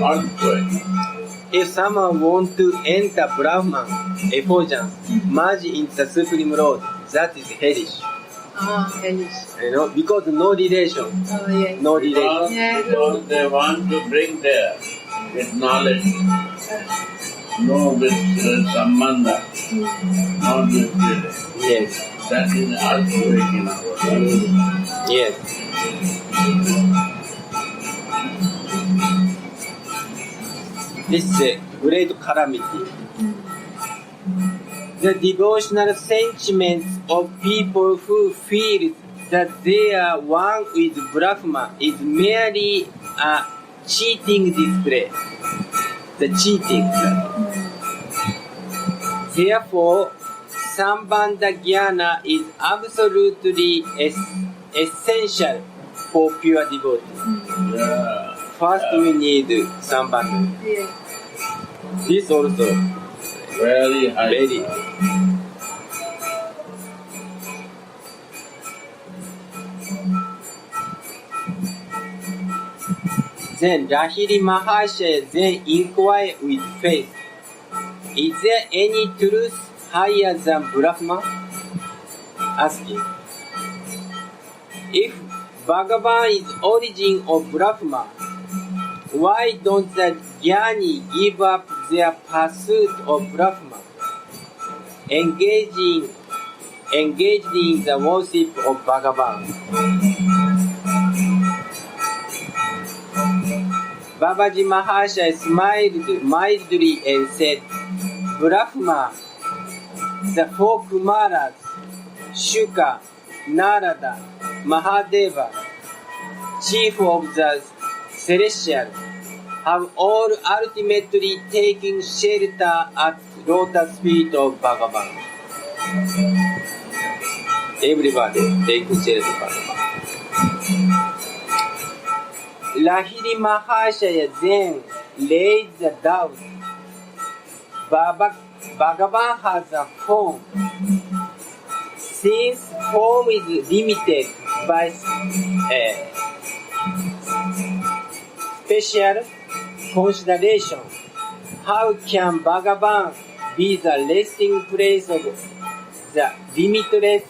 Speaker 3: earthquake.
Speaker 1: if someone wants to enter Brahman, effulgence, merge into the Supreme Lord, that is hellish.
Speaker 2: Hellish.
Speaker 1: Because no relation.
Speaker 2: Yes.
Speaker 1: No relation.
Speaker 3: Because they want to bring there with knowledge. No with sambandha, not with feeling.
Speaker 1: Yes.
Speaker 3: That is earthquake in our life.
Speaker 1: Yes. This is a great calamity. The devotional sentiments of people who feel that they are one with Brahma is merely a cheating display. The cheating. Therefore, Sambandha Jnana is absolutely essential for pure devotee.
Speaker 3: Yeah.
Speaker 1: First, we need Sambandha.
Speaker 2: Yeah.
Speaker 1: This also
Speaker 3: Very high.
Speaker 1: very. Then Lahiri Maharshi then inquired with faith, is there any truth higher than Brahma? Asking. If Bhagavan is origin of Brahma, why don't the Jnani give up their pursuit of Brahma, engaged in the worship of Bhagavan? Babaji Maharshi smiled mildly and said, Brahma, the four Kumaras, Shuka, Narada, Mahadeva, chief of the celestial, have all ultimately taken shelter at lotus feet of Bhagavan. Everybody taking shelter of Bhagavan. Lahiri Maharshi then raised the doubt. Bhagavan has a form. Since form is limited by special consideration, how can Bhagavan be the resting place of the limitless,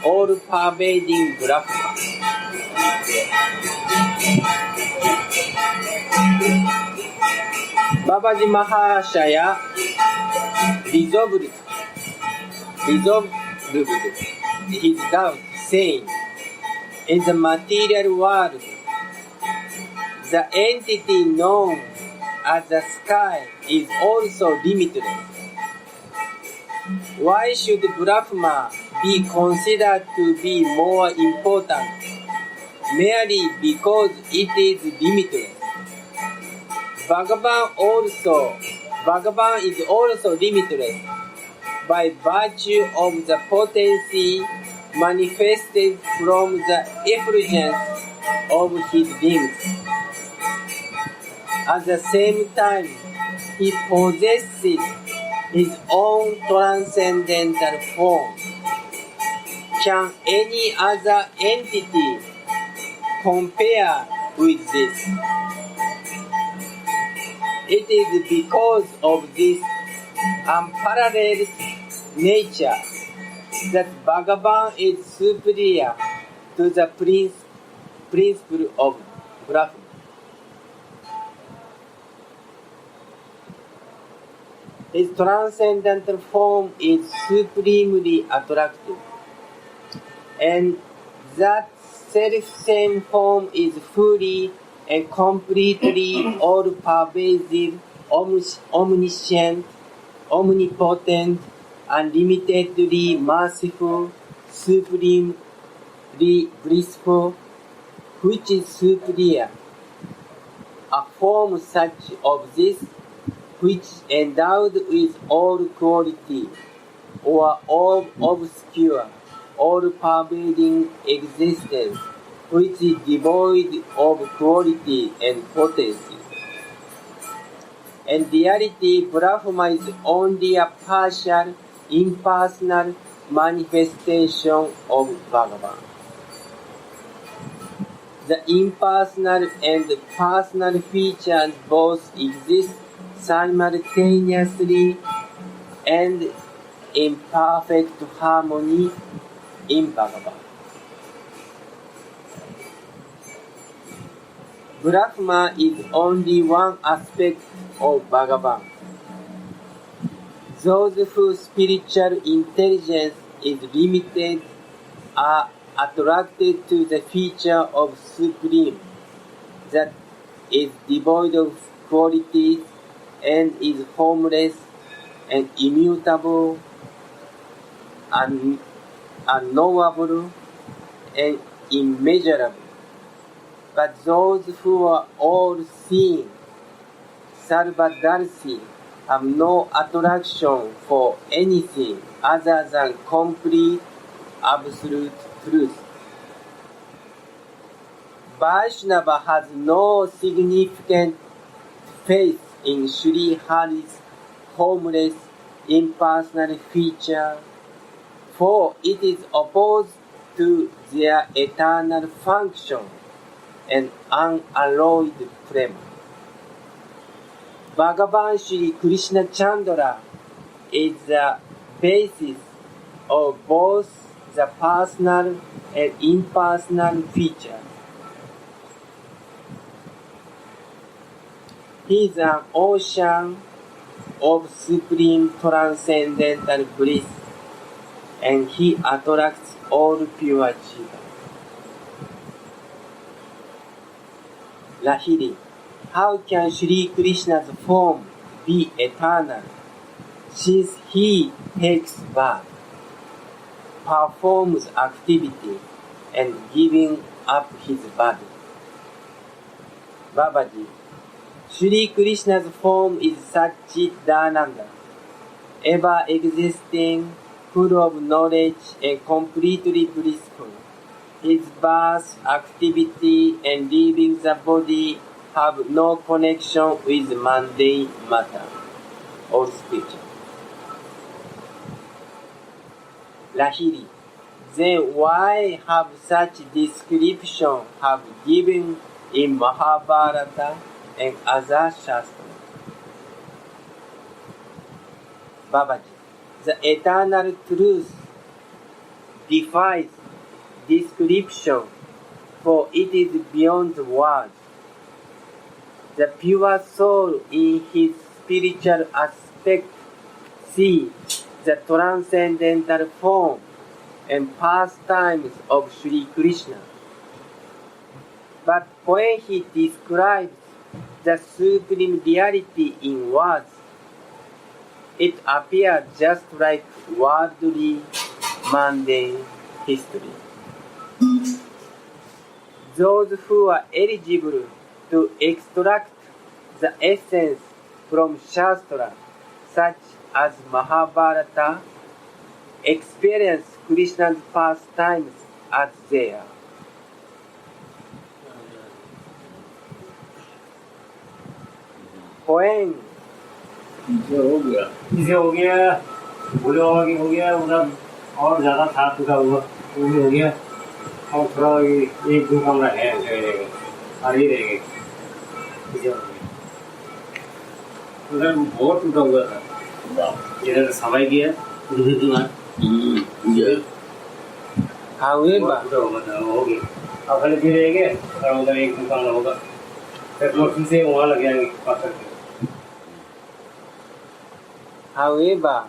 Speaker 1: all-pervading Brahma? Babaji Maharshi resolved his doubt, saying, in the material world, the entity known as the sky is also limitless. Why should Brahma be considered to be more important merely because it is limitless? Bhagavan is also limitless by virtue of the potency manifested from the effulgence of his limbs. At the same time, he possesses his own transcendental form. Can any other entity compare with this? It is because of this unparalleled nature that Bhagavan is superior to the principle of Brahma. His transcendental form is supremely attractive, and that self-same form is fully and completely all-pervasive, omniscient, omnipotent, unlimitedly merciful, supremely blissful, which is superior. A form such of this, which endowed with all quality, or all obscure, all-pervading existence, which is devoid of quality and potency. In reality, Brahma is only a partial, impersonal manifestation of Bhagavan. The impersonal and personal features both exist simultaneously and in perfect harmony in Bhagavan. Brahma is only one aspect of Bhagavan. Those whose spiritual intelligence is limited are attracted to the feature of Supreme that is devoid of qualities and is formless and immutable, unknowable, and immeasurable. But those who are all-seeing, Sarvadarshi, have no attraction for anything other than complete, absolute truth. Vaishnava has no significant faith in Sri Hari's formless, impersonal feature, for it is opposed to their eternal function and unalloyed prema. Bhagavan Shri Krishna Chandra is the basis of both the personal and impersonal features. He is an ocean of supreme transcendental bliss, and he attracts all pure Jiva. Lahiri, how can Sri Krishna's form be eternal, since he takes birth, performs activity, and giving up his body? Babaji, Sri Krishna's form is Satchidananda, ever existing, full of knowledge and completely blissful. His birth, activity, and leaving the body have no connection with mundane matter or spiritual. Lahiri, then why have such description have given in Mahabharata and other Shastras? Babaji, the eternal truth defies description, for it is beyond words. The pure soul in his spiritual aspect sees the transcendental form and pastimes of Sri Krishna. But when he describes the supreme reality in words, it appears just like worldly, mundane history. Those who are eligible to extract the essence from Shastra, such as Mahabharata, experience Krishna's pastimes as they are. When
Speaker 5: इसे हो गया भूले हो गया मतलब और ज़्यादा था चुका हुआ वो भी हो गया और थोड़ा एक दो कमरा है और ही रहेंगे इसे हो गया उधर बहुत टूटा हुआ था इधर सफाई किया
Speaker 1: however,
Speaker 5: टूटा हुआ था हो गया अब खाली फिर रहेंगे और उधर एक दो कमरा होगा फिर फिर से वहाँ लग जाएंगे पास करके
Speaker 1: However,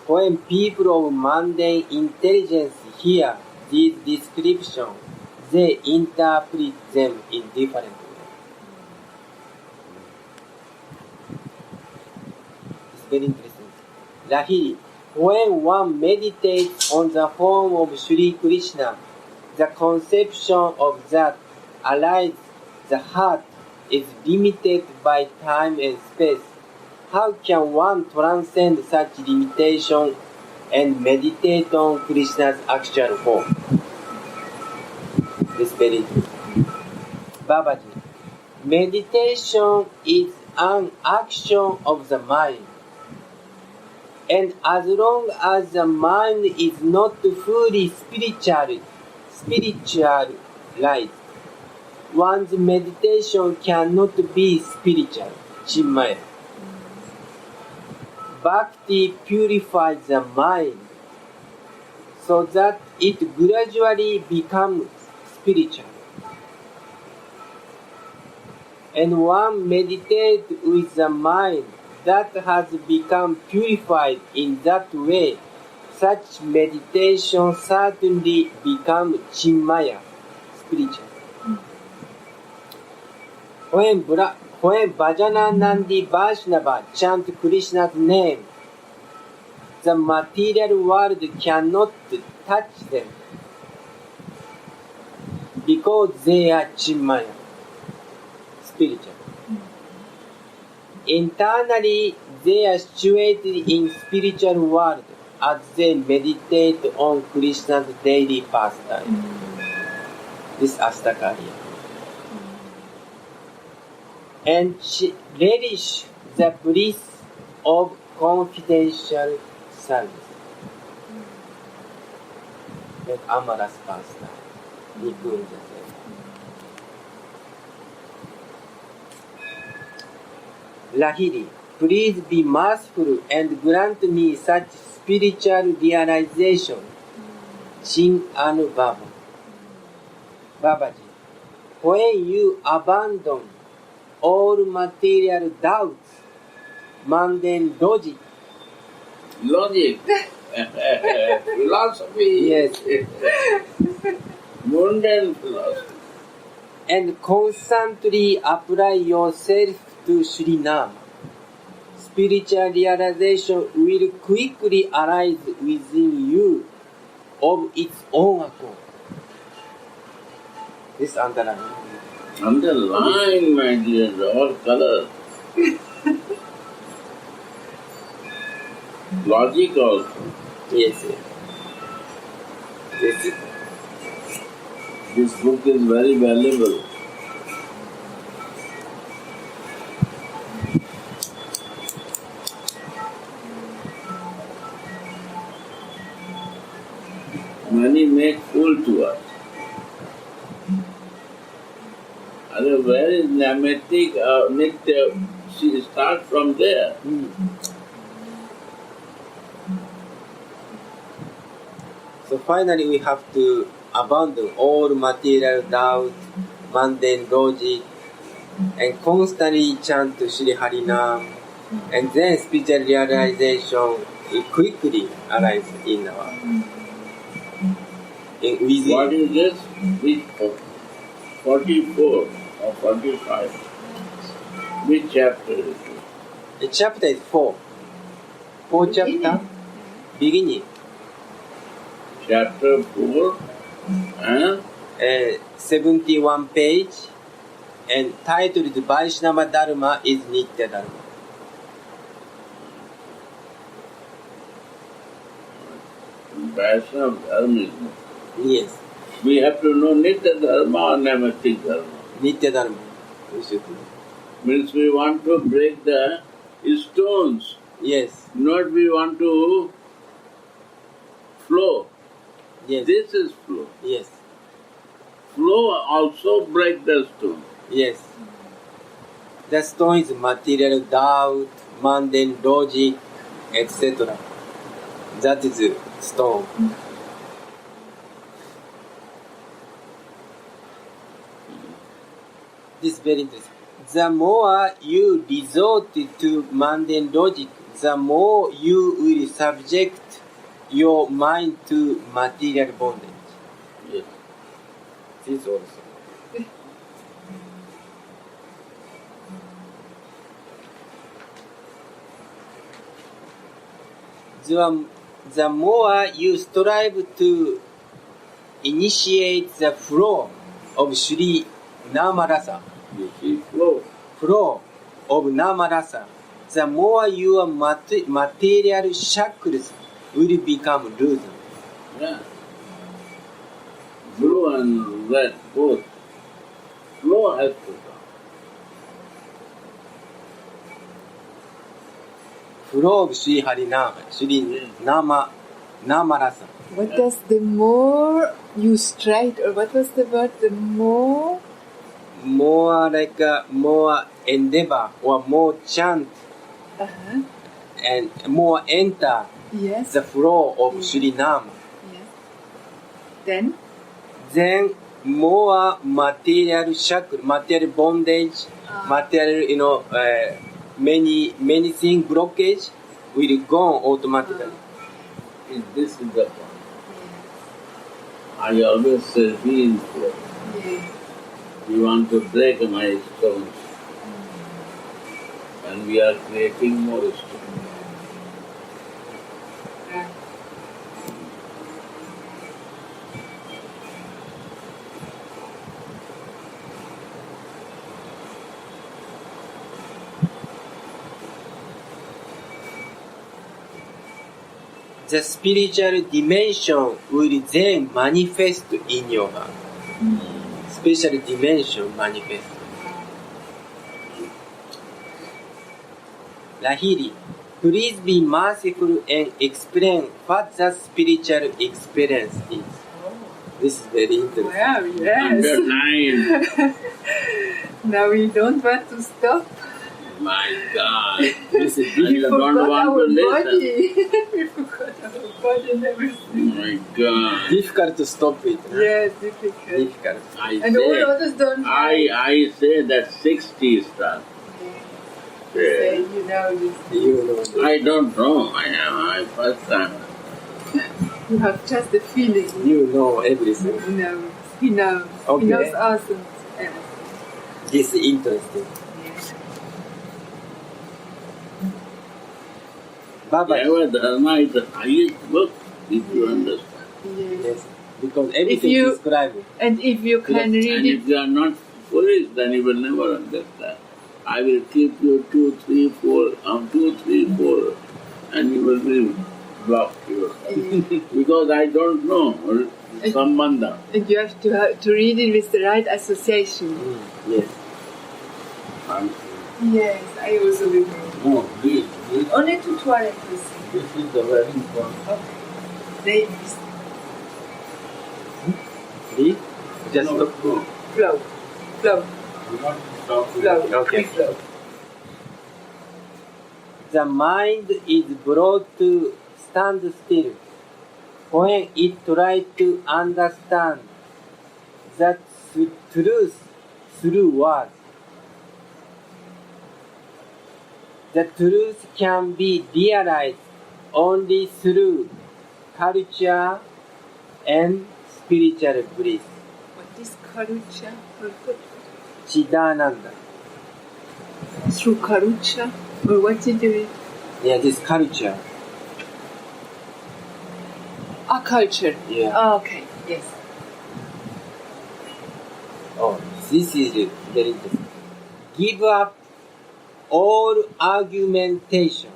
Speaker 1: when people of mundane intelligence hear these descriptions, they interpret them in different ways. It's very interesting. Lahiri, when one meditates on the form of Sri Krishna, the conception of that arises, the heart is limited by time and space. How can one transcend such limitation and meditate on Krishna's actual form? This very true. Babaji, meditation is an action of the mind. And as long as the mind is not fully spiritualized, one's meditation cannot be spiritual, Chinmaya. Bhakti purifies the mind so that it gradually becomes spiritual. And one meditates with the mind that has become purified in that way. Such meditation certainly becomes Chinmaya, spiritual. When Bhajana Nandi Vaishnava chant Krishna's name, the material world cannot touch them because they are Chinmaya, spiritual. Internally, they are situated in spiritual world as they meditate on Krishna's daily pastime. This Astakarya. And relish the bliss of confidential service. Like Amara's pastime. Nikunja said. Lahiri, please be merciful and grant me such spiritual realization Chin Anu Baba. Babaji. When you abandon all material doubts, mundane logic.
Speaker 3: Logic. Philosophy.
Speaker 1: Yes.
Speaker 3: Mundane philosophy.
Speaker 1: And constantly apply yourself to Sri Nama. Spiritual realization will quickly arise within you of its own accord. This underline.
Speaker 3: Underline, my dear, all colors. Logic also.
Speaker 1: Yes, yes.
Speaker 3: This book is very valuable. Many make fool to us. And where is Namatik Nitya? She starts from there.
Speaker 1: So finally we have to abandon all material doubt, mundane logic, and constantly chant Shri Harinam, and then spiritual realization quickly arises in our within.
Speaker 3: What is this? Which 44 or 45? Which chapter is it?
Speaker 1: The chapter is 4. 4 chapter, beginning.
Speaker 3: Chapter 4 and
Speaker 1: 71 page, and title is Vaishnava Dharma is Nitya Dharma.
Speaker 3: Vaishnava Dharma.
Speaker 1: Yes,
Speaker 3: We have to know Nitya Dharma or Namatik Dharma.
Speaker 1: Nitya Dharma. We should know.
Speaker 3: Means we want to break the stones,
Speaker 1: Yes,
Speaker 3: not we want to flow.
Speaker 1: yes,
Speaker 3: This is flow.
Speaker 1: yes,
Speaker 3: Flow also break the stone.
Speaker 1: yes. The stone is material doubt, mundane logic, etc. That is stone. This is very interesting. The more you resort to mundane logic, the more you will subject your mind to material bondage.
Speaker 3: Yes.
Speaker 1: This also. The more you strive to initiate the flow of Sri Namarasa,
Speaker 3: You see flow.
Speaker 1: flow of Namarasa, the more your material shackles will become loosened.
Speaker 3: Yeah. Blue and red both. Flow has to come.
Speaker 1: Flow of Sri Harinama, Sri Namarasa.
Speaker 2: What does the more you stride, or what was the word? The more
Speaker 1: More like more endeavor or more chant and more enter
Speaker 2: yes,
Speaker 1: the flow of Sri Nama.
Speaker 2: yes.
Speaker 1: Then more material shackle, material bondage, material, many things blockage will go automatically.
Speaker 3: This is the point. I always say be in flow.
Speaker 2: Yeah.
Speaker 3: We want to break my stones. And we are creating more stones.
Speaker 1: The spiritual dimension will then manifest in your heart. Special dimension manifest. Lahiri, please be merciful and explain what the spiritual experience is. This is very interesting.
Speaker 2: Wow, yes.
Speaker 3: Under 9.
Speaker 2: Now we don't want to stop.
Speaker 3: My God.
Speaker 1: This is
Speaker 3: You don't want to listen.
Speaker 2: body. We forgot Pardon everything.
Speaker 3: My God.
Speaker 1: Difficult to stop it.
Speaker 2: Yes, difficult.
Speaker 1: Difficult.
Speaker 2: And all others don't.
Speaker 3: I say that 60 start.
Speaker 2: Say, you know,
Speaker 1: You know.
Speaker 3: I don't know. I first time.
Speaker 2: you have just the feeling.
Speaker 1: You know everything.
Speaker 2: He knows. He knows.
Speaker 1: Okay.
Speaker 2: He knows us and everything.
Speaker 1: This is interesting.
Speaker 2: Yes.
Speaker 1: Baba.
Speaker 3: Jaiva Dharma is the highest book, if you understand.
Speaker 2: Yes.
Speaker 1: Yes. Because everything
Speaker 2: you-
Speaker 1: is described.
Speaker 2: And if you can
Speaker 3: And
Speaker 2: read
Speaker 3: if
Speaker 2: it,
Speaker 3: you are not foolish, then you will never understand. I will keep you 2, 3, 4, and you will be blocked yourself. Because I don't know Sambandha.
Speaker 2: and you have to read it with the right association.
Speaker 1: Yes.
Speaker 2: Yes, I also will.
Speaker 3: No, please.
Speaker 2: Only to toilet this.
Speaker 3: This is the very important.
Speaker 2: Okay. Ladies,
Speaker 1: Read. Just
Speaker 3: No,
Speaker 1: look.
Speaker 3: no.
Speaker 2: flow, flow,
Speaker 3: Do not stop.
Speaker 2: flow.
Speaker 1: Okay.
Speaker 2: Free flow.
Speaker 1: The mind is brought to stand still when it tries to understand the truth through words. The truth can be realized only through culture and spiritual bliss.
Speaker 2: What is karucha?
Speaker 1: Chidananda.
Speaker 2: Through karucha? Or what you do?
Speaker 1: Yeah, this culture.
Speaker 2: A culture.
Speaker 1: Yeah.
Speaker 2: Oh, okay, yes.
Speaker 1: Oh, this is very interesting. Give up all argumentation.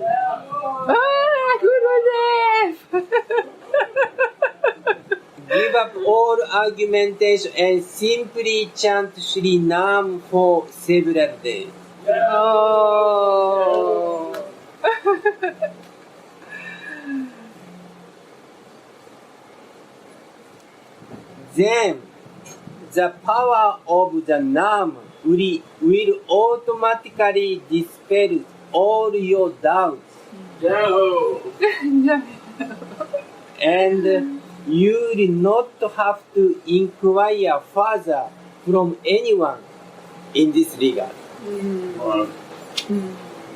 Speaker 2: Ah, good one,
Speaker 1: Give up all argumentation and simply chant Shri Nam for several days.
Speaker 2: Oh.
Speaker 1: Then the power of the Nam will automatically dispel all your doubts,
Speaker 3: Jaiva.
Speaker 1: and you will not have to inquire further from anyone in this regard.
Speaker 3: Or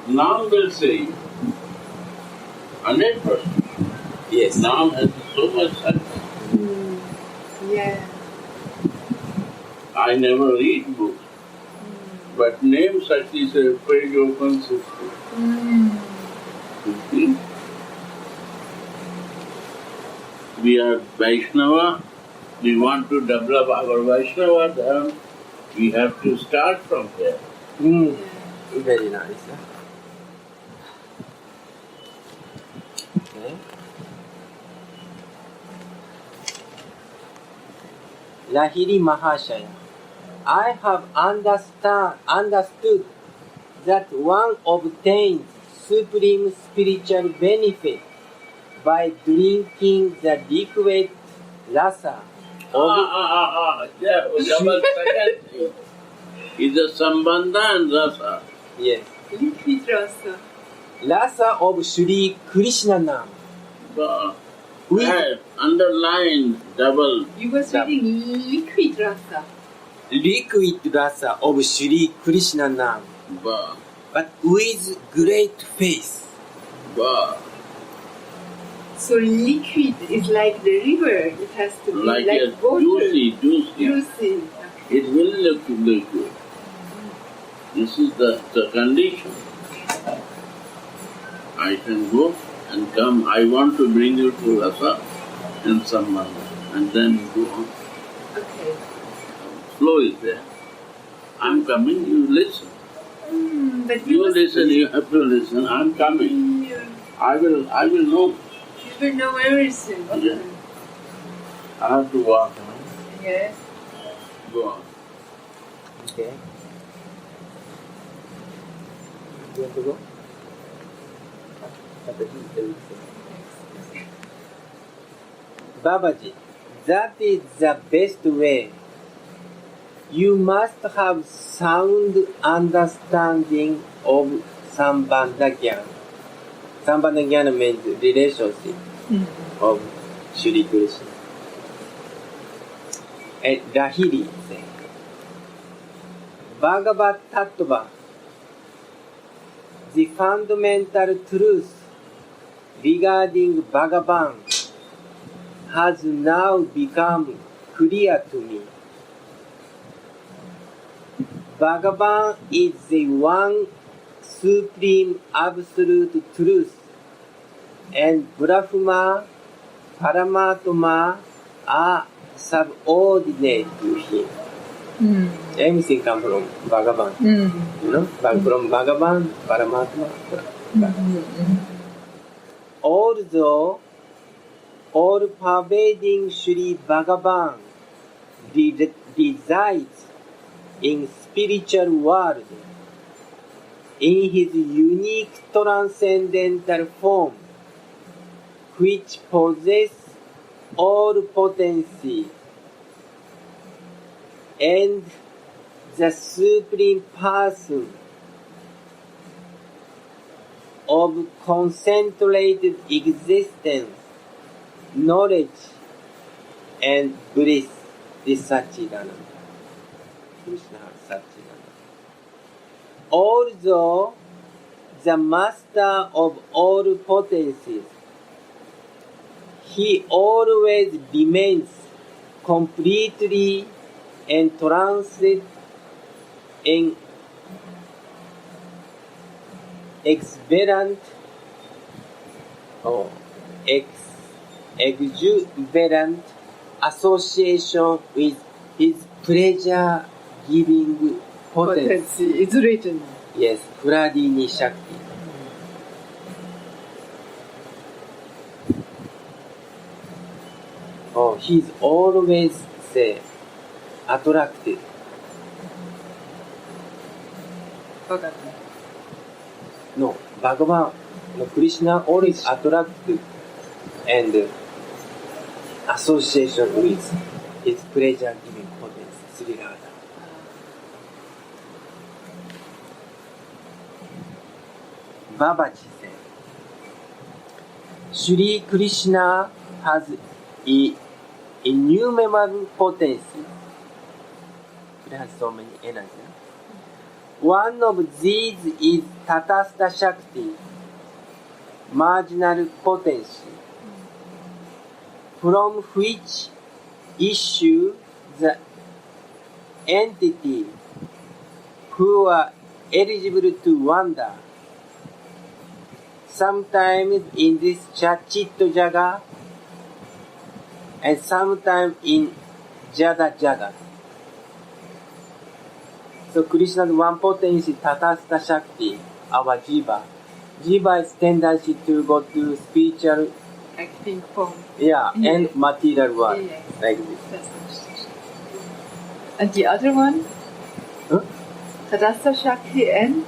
Speaker 3: Nam will say you. 100%.
Speaker 1: Yes.
Speaker 3: Nam has so much success.
Speaker 2: Yeah.
Speaker 3: I never read books. But name such is a page open system. You see? We are Vaishnava. We want to develop our Vaishnava Dharma. We have to start from there.
Speaker 1: Very nice. Okay. Lahiri Mahashaya, I have understood that one obtains supreme spiritual benefit by drinking the liquid rasa
Speaker 3: Yeah, double second thing. Is a Sambandha and Rasa.
Speaker 1: Yes.
Speaker 2: Liquid rasa.
Speaker 1: Rasa of Shri Krishna Nam.
Speaker 3: We have underlined double.
Speaker 2: You was reading liquid rasa.
Speaker 1: Liquid rasa of Shri Krishna Nam.
Speaker 3: Ba.
Speaker 1: But with great faith.
Speaker 3: Ba.
Speaker 2: So liquid is like the river. It has to be
Speaker 3: Like
Speaker 2: like
Speaker 3: a
Speaker 2: water.
Speaker 3: juicy.
Speaker 2: Juicy.
Speaker 3: It will look liquid. This is the condition. I can go and come. I want to bring you to Rasa and Sambandha. And then go on.
Speaker 2: Okay.
Speaker 3: Flow is there. I'm coming, you listen.
Speaker 2: But
Speaker 3: You listen, you have to listen. I'm coming.
Speaker 2: Yeah.
Speaker 3: I will know.
Speaker 2: You will know everything.
Speaker 3: Yeah. I have to walk.
Speaker 2: Yes.
Speaker 3: Go on.
Speaker 1: Okay. You want to go? Babaji, that is the best way. You must have sound understanding of Sambandha Gyan. Sampana Jnana means relationship of Shri Krishna. And Lahiri says, Bhagavad Tattva, the fundamental truth regarding Bhagavan has now become clear to me. Bhagavan is the one supreme absolute truth, and Brahma, Paramatma are subordinate to him. Everything comes from Bhagavan. You know, from Bhagavan, Paramatma, Brahma. Although all-pervading Sri Bhagavan resides in spiritual world, in his unique transcendental form, which possesses all potency, and the supreme person of concentrated existence, knowledge, and bliss is Satchidananda. Krishna Satchidananda. Although the master of all potencies, he always remains completely entranced in exuberant association with his pleasure-giving potency.
Speaker 2: It's written.
Speaker 1: Yes, Hladini Shakti. Oh, he's always attracted.
Speaker 2: Bhagavan.
Speaker 1: No, Bhagavan, no, Krishna always attracted and association with his pleasure-giving potency, Sri Radha. Babaji said, Sri Krishna has innumerable potencies. It has so many energies. One of these is Tatastha Shakti, marginal potency, from which issue the entity who are eligible to wander, sometimes in this Chachitto Jaga and sometimes in Jada Jaga. So Krishna's one potency, Tatastha Shakti, our Jiva. Jiva is tendency to go to spiritual
Speaker 2: Acting form.
Speaker 1: And material world,
Speaker 2: Yeah.
Speaker 1: like this.
Speaker 2: And the other one?
Speaker 1: Huh?
Speaker 2: Tatastha Shakti and?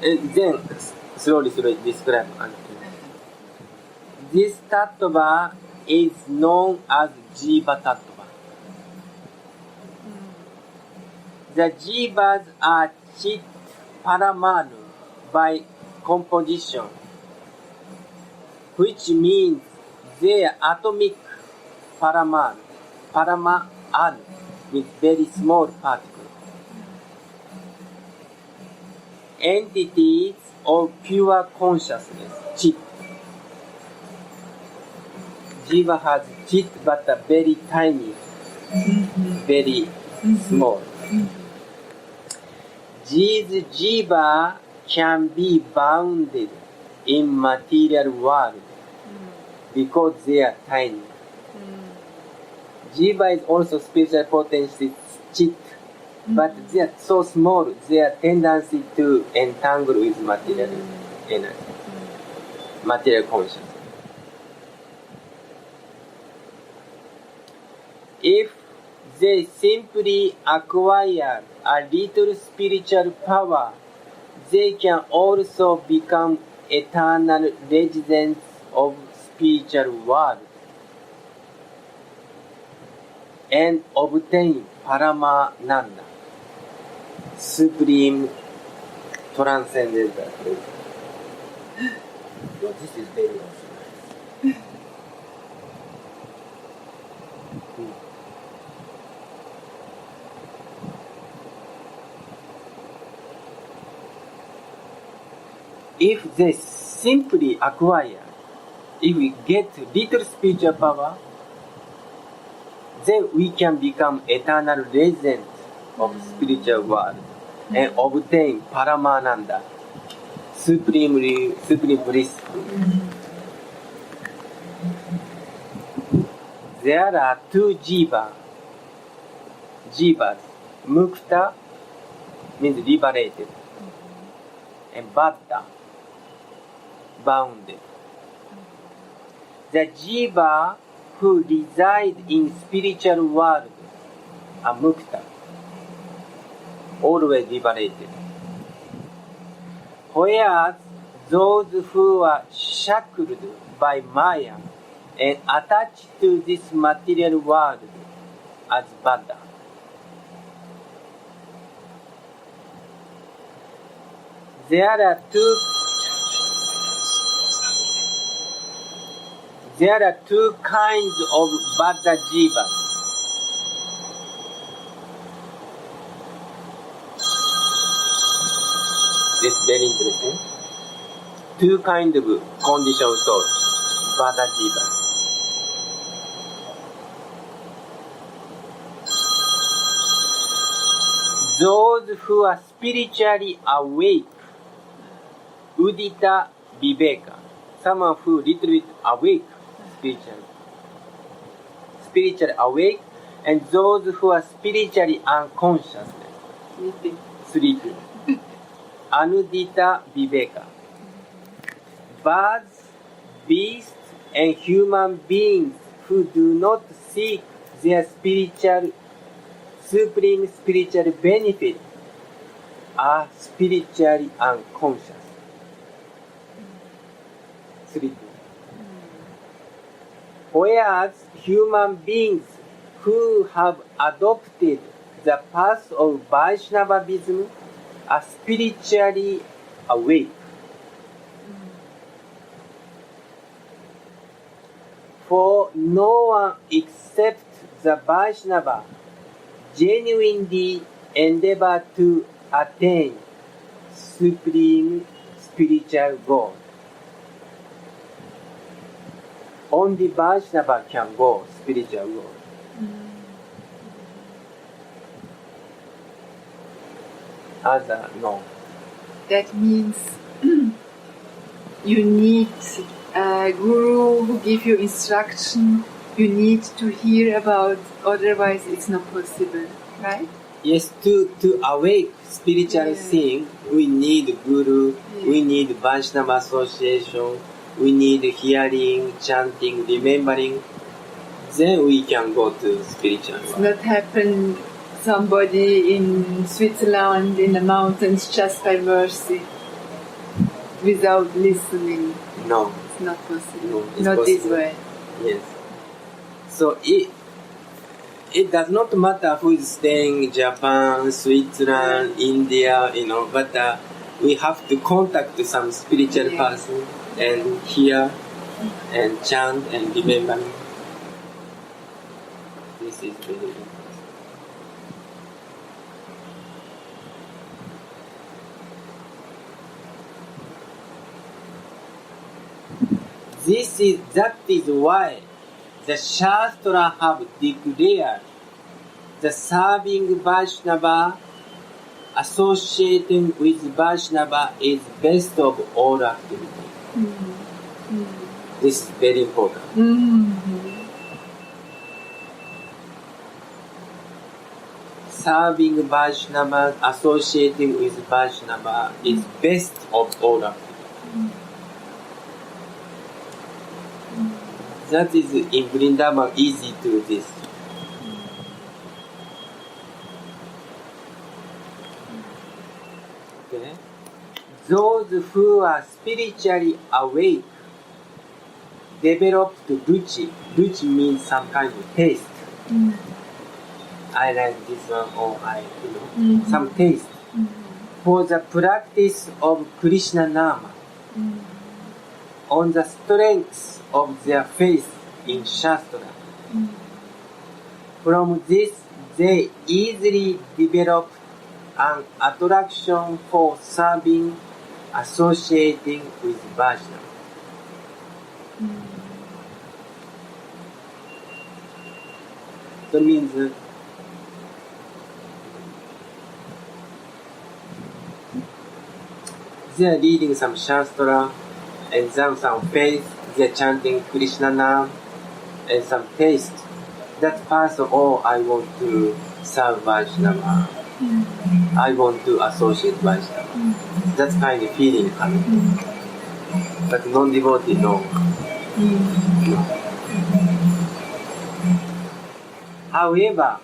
Speaker 1: Then slowly describe. This tattva is known as Jiva tattva. The jivas are chit paramanu by composition, which means their atomic paraman with very small particles. Entities of pure consciousness, chit. Jiva has chit but a very tiny, very small. These jiva can be bounded in material world because they are tiny. Jiva is also spiritual potency, chit, but they are so small, their tendency to entangle with material energy, material consciousness. If they simply acquire a little spiritual power, they can also become eternal residents of spiritual world and obtain Paramananda, supreme transcendental. So this is very also nice. If they simply acquire, if we get little spiritual power, then we can become eternal residents of spiritual world and obtain Paramananda, supreme bliss. There are two jivas, mukta means liberated, and baddha, bounded. The jiva who reside in spiritual world are mukta, always liberated. Whereas those who are shackled by Maya and attached to this material world as baddha. There are two kinds of baddha jiva. This is very interesting. Two kinds of conditioned soul, baddha jiva. Those who are spiritually awake, udita viveka, someone who little bit awake spiritually awake, and those who are spiritually unconscious, sleeping. Anudita viveka. Birds, beasts, and human beings who do not seek their supreme spiritual benefit are spiritually unconscious. Sleeping. Whereas human beings who have adopted the path of Vaishnavism are spiritually awake. For no one except the Vaishnava genuinely endeavor to attain supreme spiritual goal. Only Vaishnava can go spiritual goal. Other no.
Speaker 2: That means you need a guru who give you instruction. You need to hear about, otherwise it's not possible, right?
Speaker 1: Yes, to awake spiritual thing, we need guru, we need Vaishnava association, we need hearing, chanting, remembering. Then we can go to spiritual world.
Speaker 2: It's not happen somebody in Switzerland in the mountains just by mercy without listening.
Speaker 1: No.
Speaker 2: It's not possible.
Speaker 1: No, it's
Speaker 2: not
Speaker 1: possible.
Speaker 2: This way.
Speaker 1: Yes. So it does not matter who is staying in Japan, Switzerland, India, but we have to contact some spiritual person and hear and chant and remember. This is very important. That is why the Shastra have declared the serving Vaishnava, associating with Vaishnava is best of all activities. This is very important. Serving Vaishnava, associating with Vaishnava is best of all activities. That is in Vrindavan easy to do this. Okay. Those who are spiritually awake developed ruchi. Ruchi means some kind of taste. I like this one, or some taste for the practice of Krishna Nama. on the strength of their faith in Shastra. From this, they easily develop an attraction for serving, associating with Vaishnava. That means they are reading some Shastra and then some faith, they are chanting Krishna Nam and some taste. That person, oh, I want to serve Vaishnava. I want to associate Vaishnava. That kind of feeling coming. But non-devotee, no. However,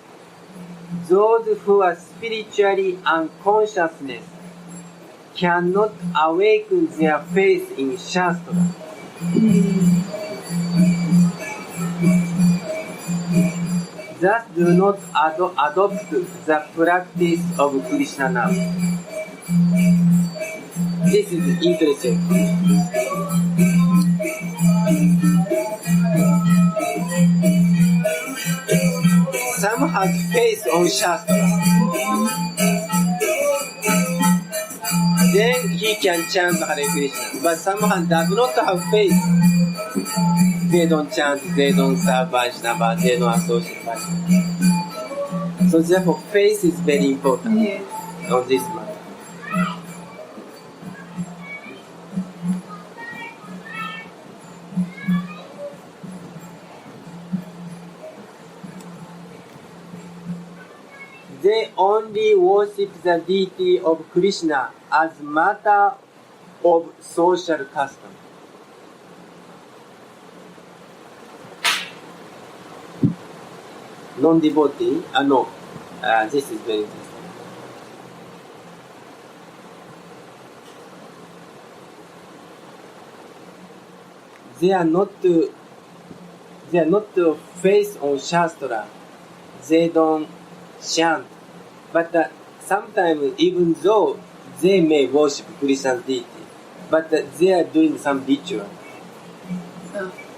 Speaker 1: those who are spiritually unconscious cannot awaken their faith in Shastra. Thus do not adopt the practice of Krishna Nam. This is interesting. Some have faith on Shastra. Then he can chant Hare Krishna. But someone does not have faith. They don't chant, they don't serve Vaishnava, they don't associate Vaishnava. So therefore, faith is very important on this matter. They only worship the deity of Krishna as matter of social custom. Non-devotee, this is very interesting. They are not faith on Shastra. They don't chant. But sometimes, even though they may worship Krishna's deity, but they are doing some ritual.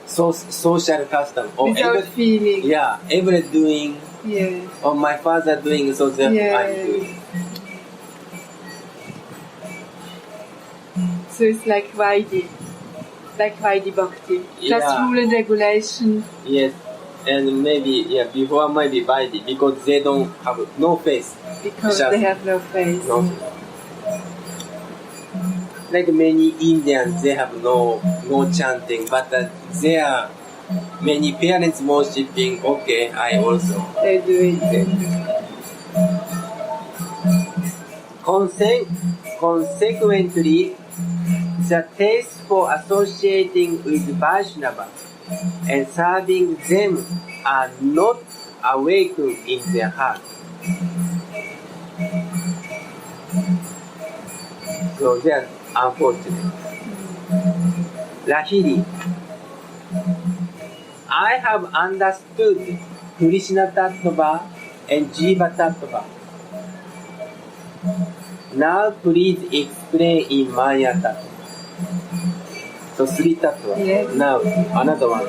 Speaker 1: Social custom. Or
Speaker 2: without feeling.
Speaker 1: Yeah, every doing.
Speaker 2: Yes.
Speaker 1: Or my father doing, so therefore I'm doing.
Speaker 2: So it's like Vaidhi Bhakti. Just rule and regulation.
Speaker 1: Yes. And maybe, before maybe Vaidhi, because they don't have no faith.
Speaker 2: Because they have no faith.
Speaker 1: No. Like many Indians, they have no chanting, but there are many parents worshipping. Okay, I also.
Speaker 2: They do it.
Speaker 1: Consequently, the taste for associating with Vaishnava and serving them are not awakened in their heart. So they are unfortunate. Lahiri, I have understood Krishna Tattva and Jiva Tattva. Now please explain in Maya Tattva. So 3 Tattva.
Speaker 2: Yes.
Speaker 1: Now another one.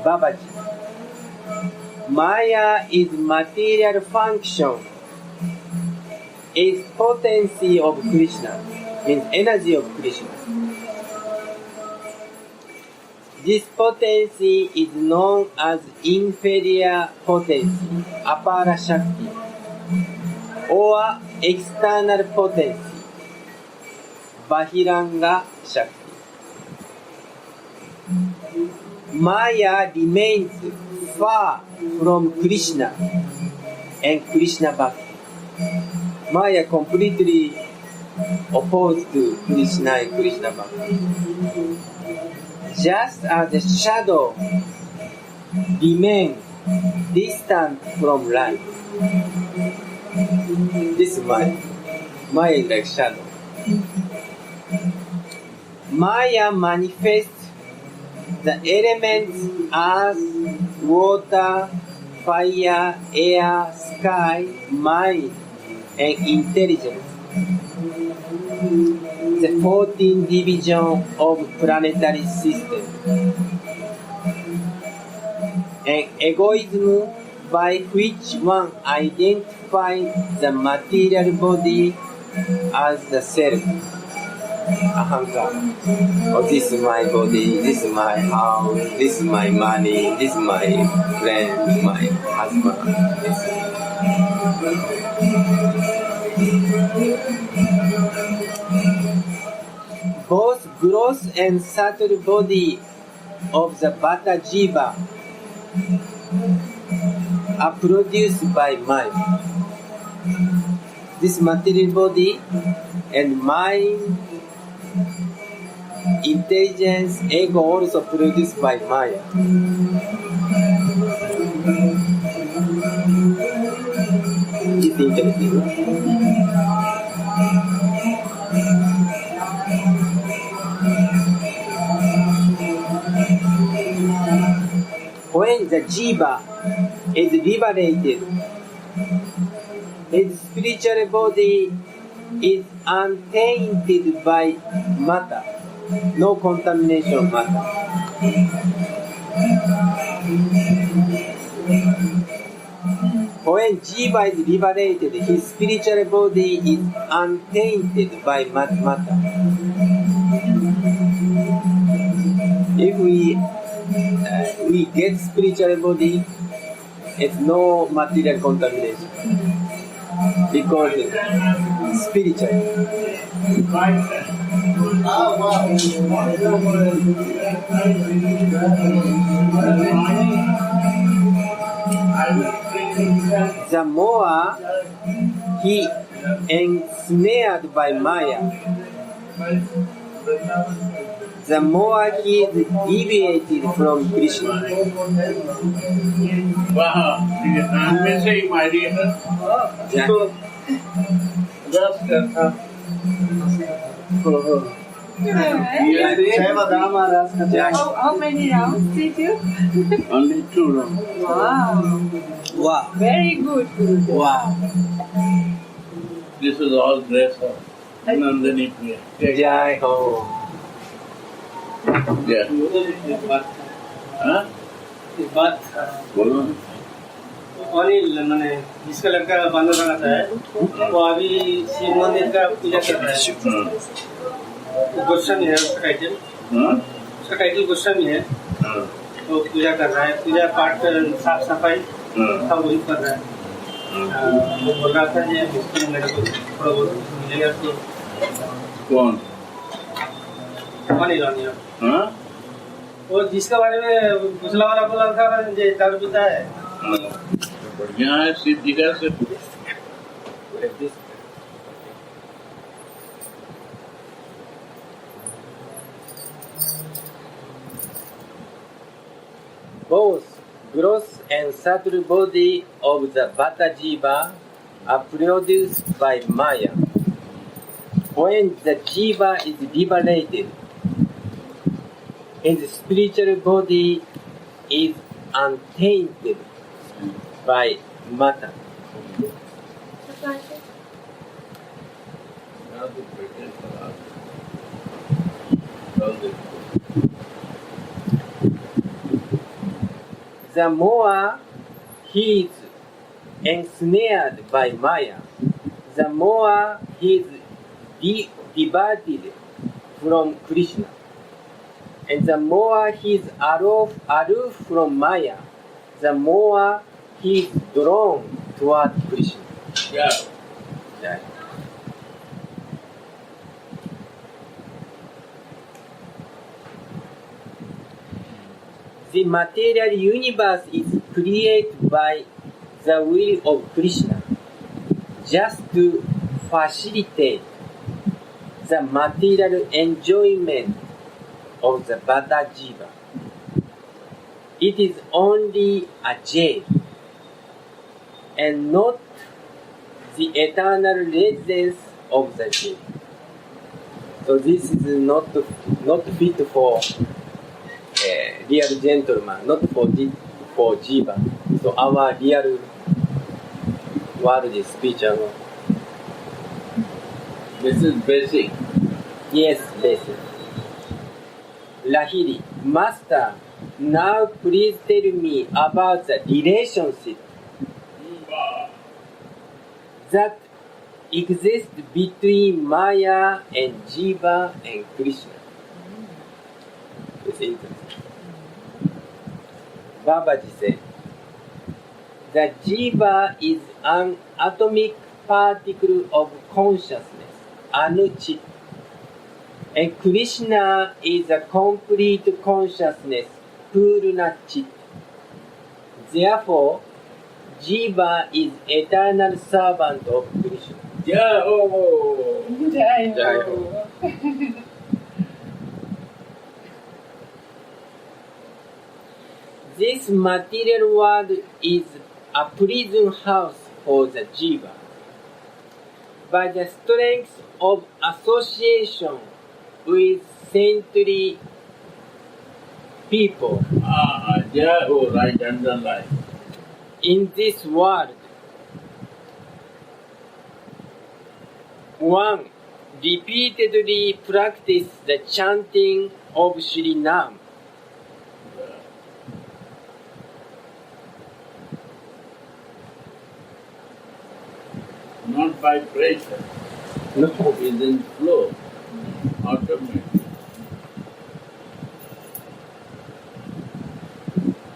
Speaker 1: Babaji. Maya is material function. Is potency of Krishna. Means energy of Krishna. This potency is known as inferior potency, Apara Shakti, or external potency, Bahiranga Shakti. Maya remains far from Krishna and Krishna Bhakti. Maya completely opposed to Krishna and Krishna Bhakti. Just as the shadow remains distant from light. This is Maya. Maya is like shadow. Maya manifests the elements earth, water, fire, air, sky, mind, and intelligence. the 14 division of planetary system. And egoism by which one identifies the material body as the self. Ahankara. Oh, this is my body, this is my house, this is my money, this is my friend, my husband. Both gross and subtle body of the Vata Jiva are produced by mind. This material body and mind, intelligence, ego also produced by Maya. It's interesting. When the jiva is liberated, his spiritual body is untainted by matter, no contamination of matter. When jiva is liberated, his spiritual body is untainted by matter. If we get spiritual body, it's no material contamination. Because spiritual. The more he ensnared by Maya, the more he is deviated from Krishna.
Speaker 3: Wow, I'm missing my dear.
Speaker 1: Yeah.
Speaker 2: Jaiva, Dharma, how many rounds did you?
Speaker 3: Only 2 rounds.
Speaker 2: Wow.
Speaker 1: Wow.
Speaker 2: Very good.
Speaker 1: Wow.
Speaker 3: This is all grace of Nandini Priya.
Speaker 1: Jai Ho.
Speaker 3: Yeah. हाँ? बोलो ना।
Speaker 5: अनिल मैंने जिसका लड़का बंद करना था वो अभी शिव मंदिर का पूजा कर रहा है। गोस्वामी है उसका टाइटल गोस्वामी है। तो पूजा कर रहा है, पूजा पाठ साफ सफाई सब वही कर रहा है। वो बोल रहा था ये मुश्किल मेरे को थोड़ा बहुत मिलेगा तो
Speaker 3: कौन?
Speaker 5: अनिल वो जिसके बारे में दूसरा वाला बोला था ये दारू पीता है।
Speaker 3: बढ़िया है, सिद्धि का से
Speaker 1: Both gross and subtle body of the Vata Jiva are produced by Maya. When the Jiva is liberated, his spiritual body is untainted by matter. The more he is ensnared by Maya, the more he is divided from Krishna. And the more he is aloof from Maya, the more he is drawn toward Krishna.
Speaker 3: Yeah.
Speaker 1: Yeah. The material universe is created by the will of Krishna just to facilitate the material enjoyment of the Vata Jiva. It is only a jail and not the eternal residence of the jail. So this is not fit for real gentleman, not for Jiva. So our real world is spiritual.
Speaker 3: This is basic.
Speaker 1: Yes, listen. Lahiri, Master, now please tell me about the relationship that exists between Maya and Jiva and Krishna. It's interesting. Babaji said, the Jiva is an atomic particle of consciousness, Anuchit. And Krishna is a complete consciousness, Purna Chit. Therefore, Jiva is eternal servant of Krishna.
Speaker 3: Jaiva.
Speaker 2: Jaiva.
Speaker 1: This material world is a prison house for the Jiva. By the strength of association with saintly people
Speaker 3: Jaiva, right, underline.
Speaker 1: in this world, one repeatedly practice the chanting of Sri Nam.
Speaker 3: Not by pressure.
Speaker 1: No.
Speaker 3: It is in flow, automatically.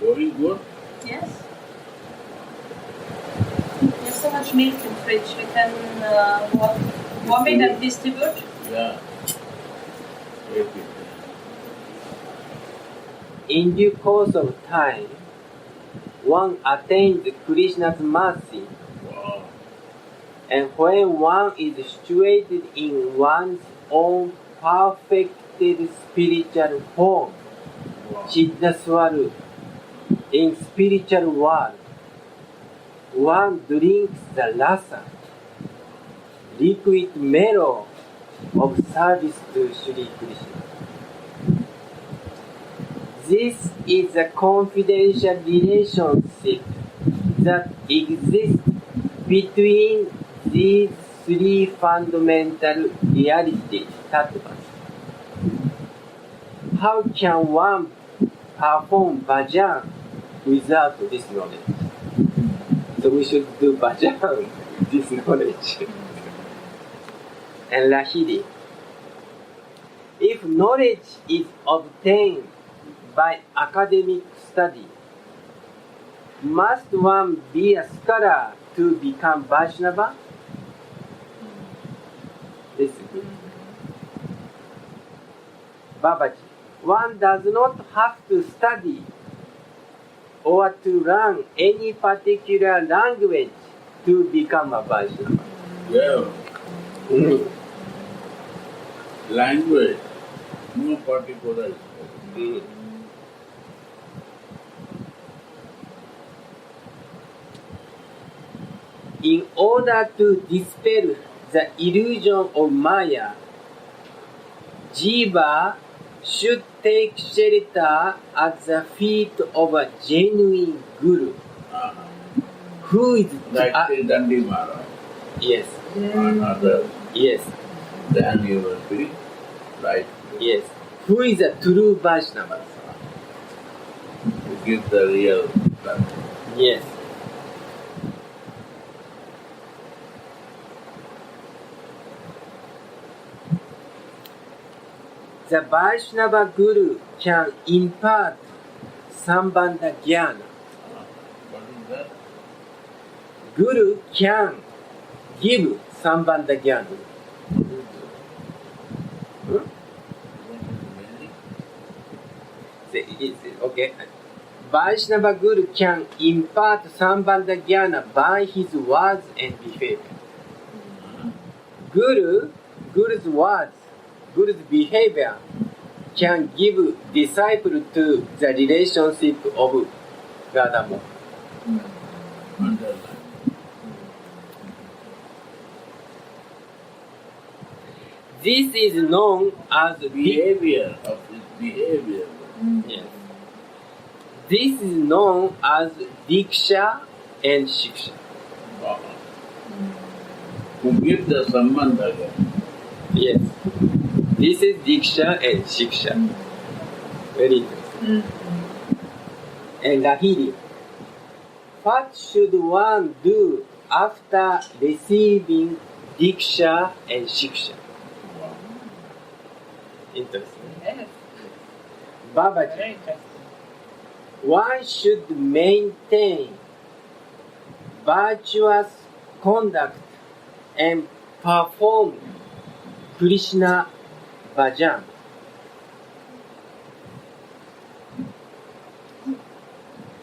Speaker 3: Going good?
Speaker 4: Yes. There's so much milk in the fridge. We can warm it and distribute.
Speaker 3: Yeah. Take it.
Speaker 1: In due course of time, one attains Krishna's mercy,
Speaker 3: Wow.
Speaker 1: and when one is situated in one's own perfected spiritual form,
Speaker 3: Wow.
Speaker 1: Chiddaswarup, in spiritual world, one drinks the rasa, liquid marrow of service to Sri Krishna. This is a confidential relationship that exists between these three fundamental realities, tattvas. How can one perform bhajan without this knowledge? So we should do bhajan with this knowledge. And Lahiri, if knowledge is obtained by academic study, must one be a scholar to become Vaishnava? Listen. Babaji, one does not have to study or to learn any particular language to become a Vaishnava.
Speaker 3: Yeah. Language, no particular.
Speaker 1: In order to dispel the illusion of Maya, Jiva should take shelter at the feet of a genuine Guru, who is
Speaker 3: Like Dandi Maharaj.
Speaker 1: yes,
Speaker 3: Another
Speaker 1: yes,
Speaker 3: than University, right?
Speaker 1: yes, who is a true Vaishnava.
Speaker 3: To give the real life.
Speaker 1: Yes. The Vaishnava Guru can impart Sambandha Jnana.
Speaker 3: What is that?
Speaker 1: Guru can give Sambandha Jnana.
Speaker 3: What is the meaning?
Speaker 1: Okay. Vaishnava Guru can impart Sambandha Jnana by his words and behavior. Guru's words, Guru's behavior can give disciple to the relationship of Gadamo.
Speaker 3: Underline.
Speaker 1: This is known as
Speaker 3: Behavior of his behavior.
Speaker 1: Yes. This is known as Diksha and Shiksha.
Speaker 3: Who give the sambandha.
Speaker 1: Yes. This is Diksha and Shiksha. Very interesting. And Lahiri. What should one do after receiving Diksha and Shiksha? Interesting.
Speaker 2: Yes.
Speaker 1: Babaji.
Speaker 2: Very interesting.
Speaker 1: One should maintain virtuous conduct and perform Krishna bhajan.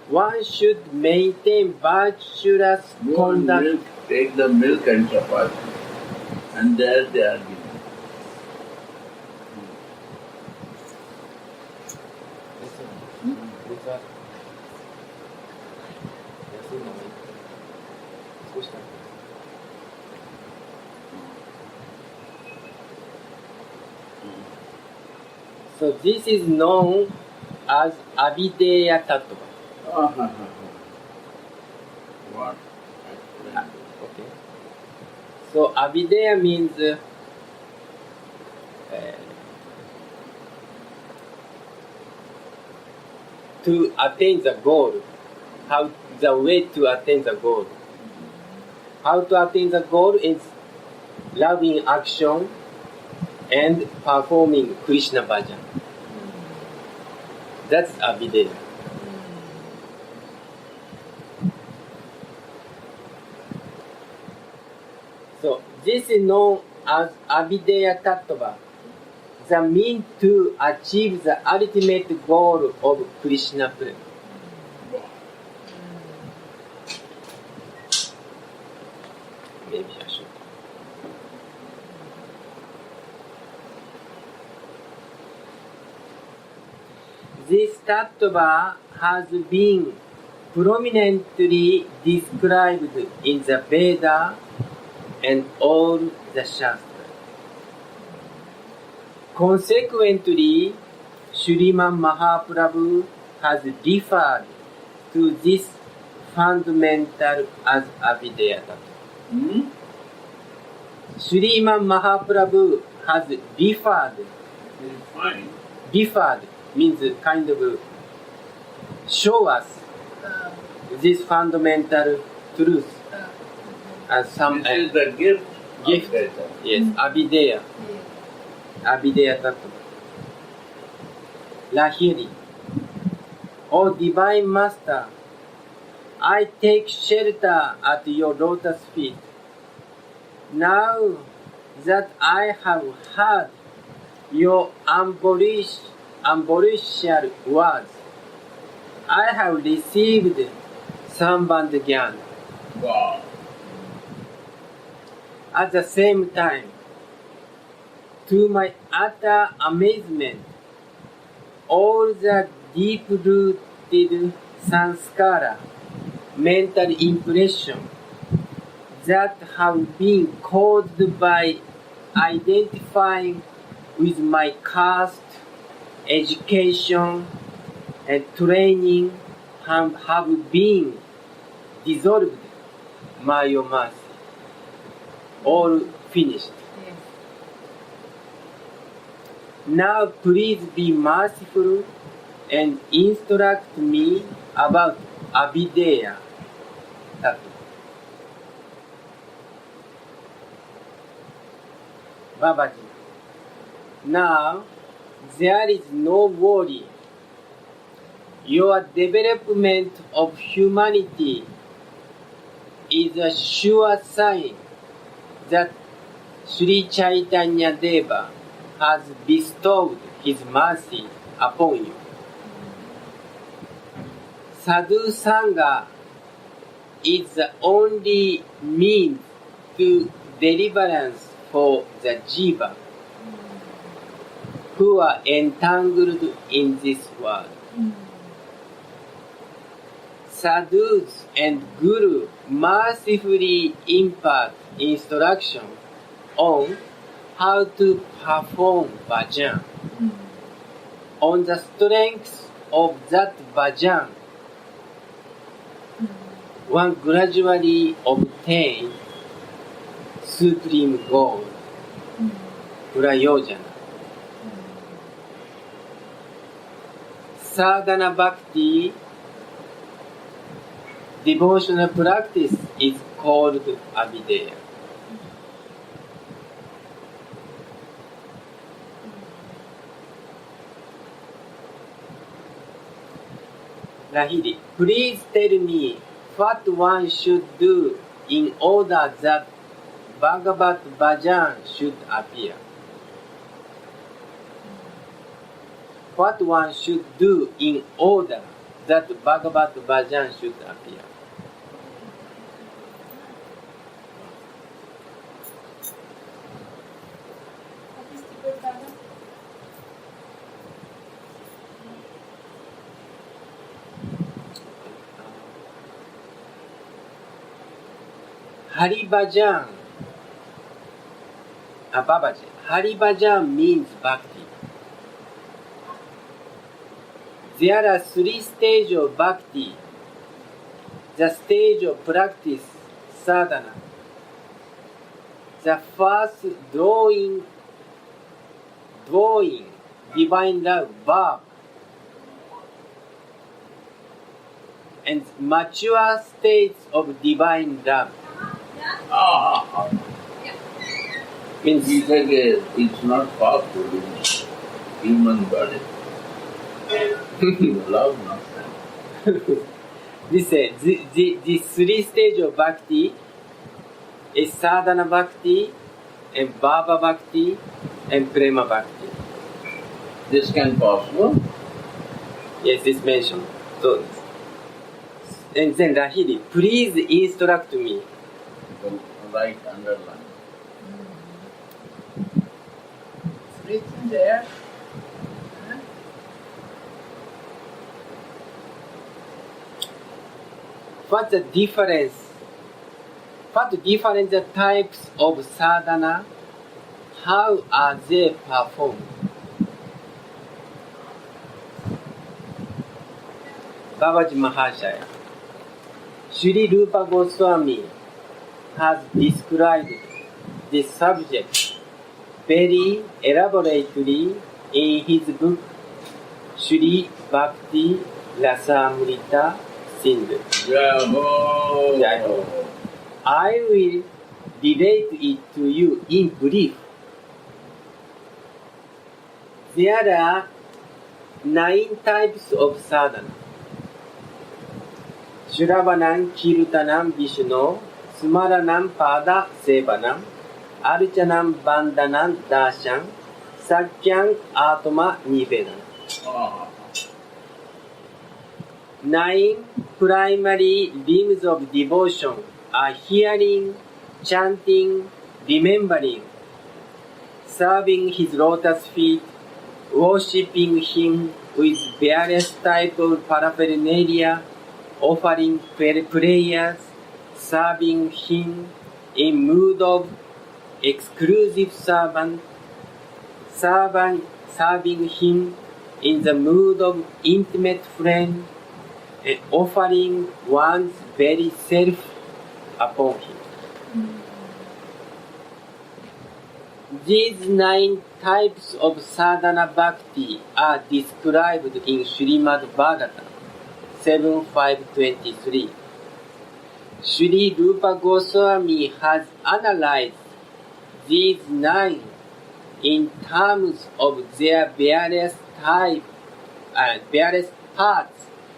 Speaker 1: One should maintain virtuous
Speaker 3: Go and
Speaker 1: conduct.
Speaker 3: milk, take the milk and chapati. And there they are given.
Speaker 1: So this is known as Avideya Tattva.
Speaker 3: What?
Speaker 1: Okay. So Avideya means to attain the goal. How the way to attain the goal. How to attain the goal is loving action and performing Krishna bhajan. That's Avideya. So this is known as Avideya Tattva, the means to achieve the ultimate goal of Krishna prema. Maybe I should. This tattva has been prominently described in the Veda and all the Shastras. Consequently, Sriman Mahaprabhu has referred to this fundamental as Avideya Tattva. Sriman Mahaprabhu has referred means kind of show us this fundamental truth as some
Speaker 3: This is the gift.
Speaker 1: gift. Yes, Avideya. Avideya Tattva. Lahiri. O Divine Master, I take shelter at your lotus feet. Now that I have heard your unvarnished words, I have received Sambandh Jnana.
Speaker 3: Wow.
Speaker 1: At the same time, to my utter amazement, all the deep-rooted sanskara, mental impression that have been caused by identifying with my caste, education, and training have been dissolved by your mercy. All finished.
Speaker 2: Yes.
Speaker 1: Now please be merciful and instruct me about Avideya Tattva. Babaji, now there is no worry. Your development of humanity is a sure sign that Sri Chaitanya Deva has bestowed his mercy upon you. Sadhu Sangha is the only means to deliverance for the Jiva who are entangled in this world. Sadhus and Guru mercifully impart instruction on how to perform bhajan. On the strength of that bhajan, one gradually obtains supreme goal, prayojana. sadhana bhakti, devotional practice, is called avideya. Lahiri, please tell me what one should do in order that Bhagavat Bhajan should appear. What one should do in order that Bhagavat Bhajan should appear.
Speaker 4: What is Tibet Bhajan?
Speaker 1: Hari Bhajan, Babaji, Hari Bhajan means bhakti. There are three stages of bhakti. The stage of practice, sadhana. The first, drawing divine love, verb. And mature states of divine love. Means
Speaker 3: he said it's not possible in human body. Love nothing.
Speaker 1: the three stages of bhakti is sadhana bhakti, and bhava bhakti, and prema bhakti.
Speaker 3: This can possible?
Speaker 1: Yes, this mentioned. So, and then Rahili, please instruct me.
Speaker 3: Right underline.
Speaker 2: It's written there.
Speaker 1: What's the difference? What different types of sadhana? How are they performed? Babaji Mahashaya. Sri Rupa Goswami has described this subject very elaborately in his book Sri Bhakti Rasamrita Sindhu.
Speaker 3: Jaiva.
Speaker 1: I will relate it to you in brief. There are 9 types of sadhana. Shravanam, Kirtanam, Vishnu, Smaranam, Pada, Sevanam, Archanam, Bandhanam, Darshan, Sakyam, Atma, Nivedanam. 9 primary limbs of devotion are hearing, chanting, remembering, serving his lotus feet, worshipping him with various types of paraphernalia, offering prayers, serving him in mood of exclusive servant, serving him in the mood of intimate friend, and offering one's very self upon him. These 9 types of sadhana bhakti are described in Srimad Bhagavatam 7.5.23. Sri Rupa Goswami has analyzed these 9 in terms of their various parts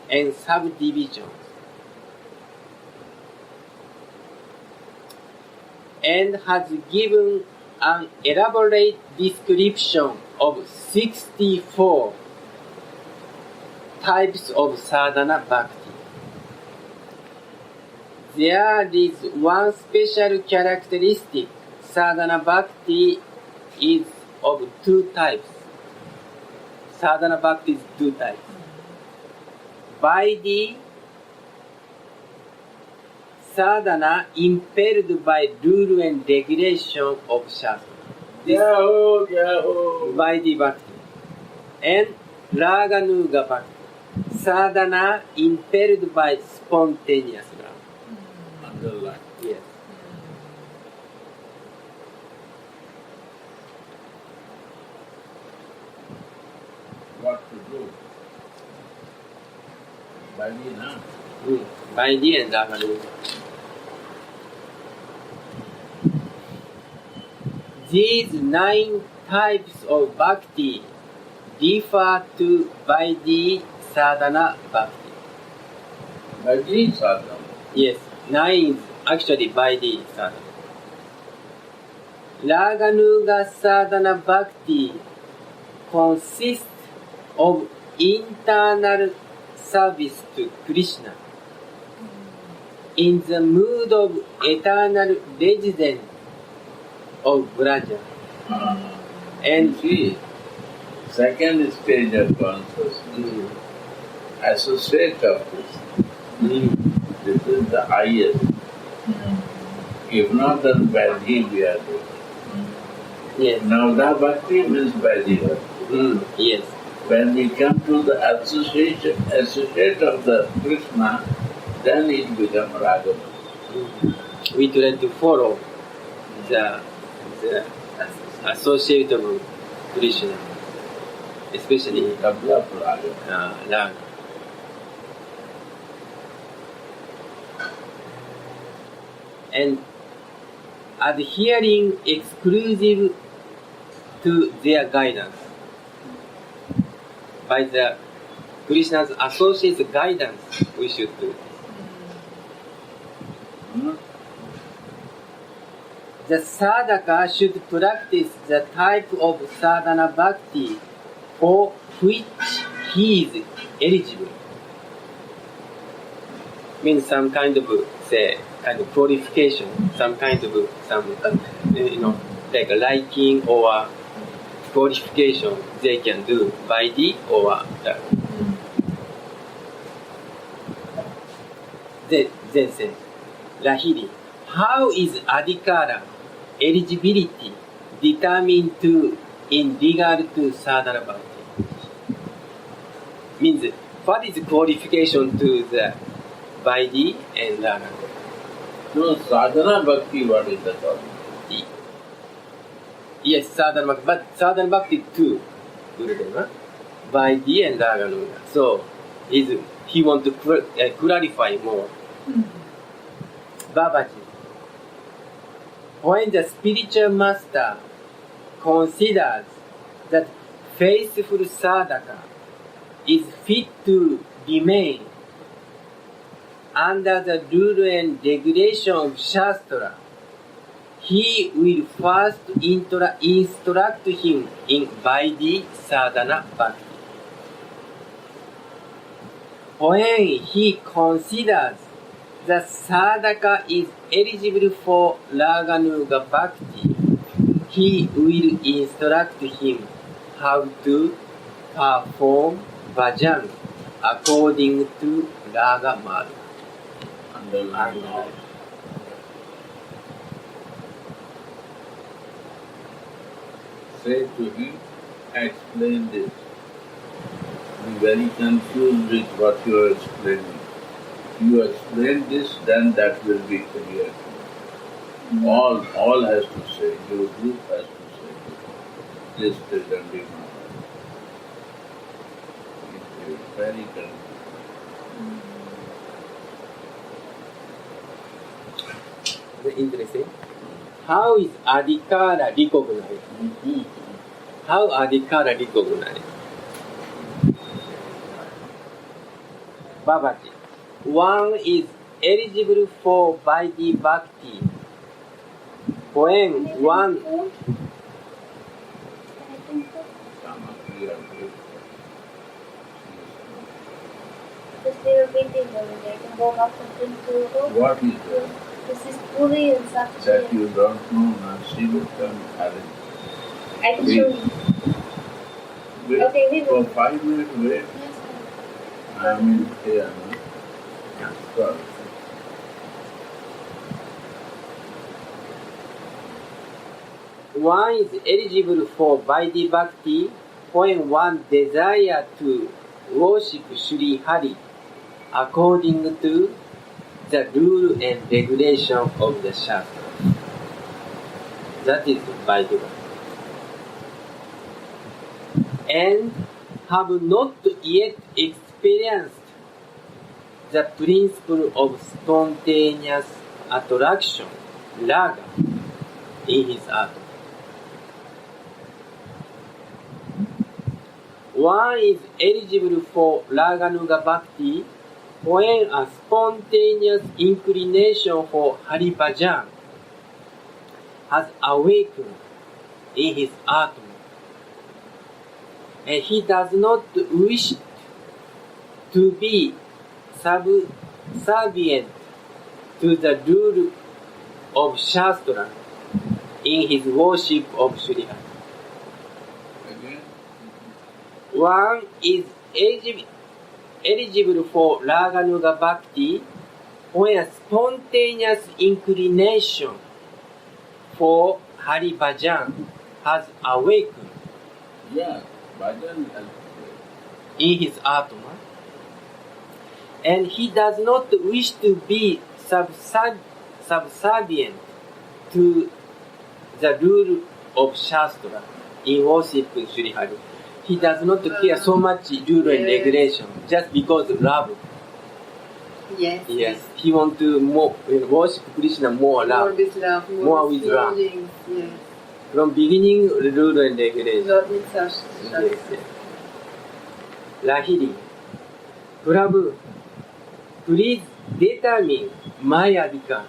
Speaker 1: and subdivisions, and has given an elaborate description of 64 types of sadhana bhakti. There is one special characteristic. Sadhana bhakti is of 2 types. Sadhana bhakti is 2 types. By the sadhana impelled by rule and regulation of Shastra. By the bhakti. And Raganuga bhakti. Sadhana impelled by spontaneous love.
Speaker 3: Underline.
Speaker 1: Yes.
Speaker 3: What to do? Bhakti, na?
Speaker 1: Vaidhi and Raganuga. These 9 types of bhakti differ to Vaidhi sadhana bhakti.
Speaker 3: Bhakti sadhana.
Speaker 1: Yes, 9 is actually Vaidhi sadhana. Raganuga sadhana bhakti consists of internal service to Krishna in the mood of eternal residence of Braja. And
Speaker 3: See, second stage of consciousness, associate of this. This is the highest. If not, then Vaidhi we are doing.
Speaker 1: yes,
Speaker 3: Now the Bhakti means Vaidhi Bhakti.
Speaker 1: yes,
Speaker 3: When we come to the associate of the Krishna, then it becomes Raga.
Speaker 1: we try to follow the associate of Krishna, especially
Speaker 3: Develop Raga.
Speaker 1: Raga. And adhering exclusive to their guidance by the Krishna's associates guidance, we should do. The sadhaka should practice the type of sadhana bhakti for which he is eligible. Means some kind of, say, kind of qualification, some like a liking or qualification they can do by the or that. Then say, Lahiri, how is adhikara, eligibility, determined to in regard to sadhana bhakti? Means, what is qualification to the Vaidhi and Raga?
Speaker 3: So sadhana bhakti, what is the topic?
Speaker 1: Yes, sadhana bhakti, but sadhana bhakti too, Gurudeva, Vaidhi and Raganuga. So, he want to clarify more. Babaji, when the spiritual master considers that faithful sadhaka is fit to remain under the rule and regulation of Shastra, he will first instruct him in Vaidhi sadhana bhakti. When he considers the sadhaka is eligible for Raganuga bhakti, he will instruct him how to perform bhajan according to Raga Marga.
Speaker 3: Say to him, explain this. I'm very confused with what you are explaining. You explain this, then that will be clear. All has to say, your group has to say this presenting Maharaj. It is very confusing.
Speaker 1: Interesting. How is adhikara recognized? How adhikara recognized? Babaji, one is eligible for Vaidhi bhakti when one
Speaker 3: What is that?
Speaker 6: This is Puri and Sakshi.
Speaker 3: That you don't know, now she will come arrange.
Speaker 6: I can show you.
Speaker 3: Wait
Speaker 6: Okay, we will.
Speaker 3: for 5 minutes, wait. I am here, no? Yeah. Sorry.
Speaker 1: one is eligible for Vaidhi bhakti when one desires to worship Sri Hari according to the rule and regulation of the Shastra. That is Vaidhi bhakti. And have not yet experienced the principle of spontaneous attraction, raga, in his art. One is eligible for Raganuga Bhakti when a spontaneous inclination for Hari Bhajan has awakened in his atma, and he does not wish to be subservient to the rule of Shastra in his worship of Sri Hari. One is eligible for Raganuga Bhakti when a spontaneous inclination for Hari Bhajan has awakened
Speaker 3: Bhajan has
Speaker 1: in his atma, and he does not wish to be subservient to the rule of Shastra in worship Sri Hari. He does not care so much rule and regulation just because of love.
Speaker 2: Yes.
Speaker 1: Yes, he wants to worship Krishna more love.
Speaker 2: More with love.
Speaker 1: More with love.
Speaker 2: feelings, yes.
Speaker 1: From beginning, rule and regulation.
Speaker 2: Not with such.
Speaker 1: Yes, yes. Lahiri, Prabhu, please determine my adhikar.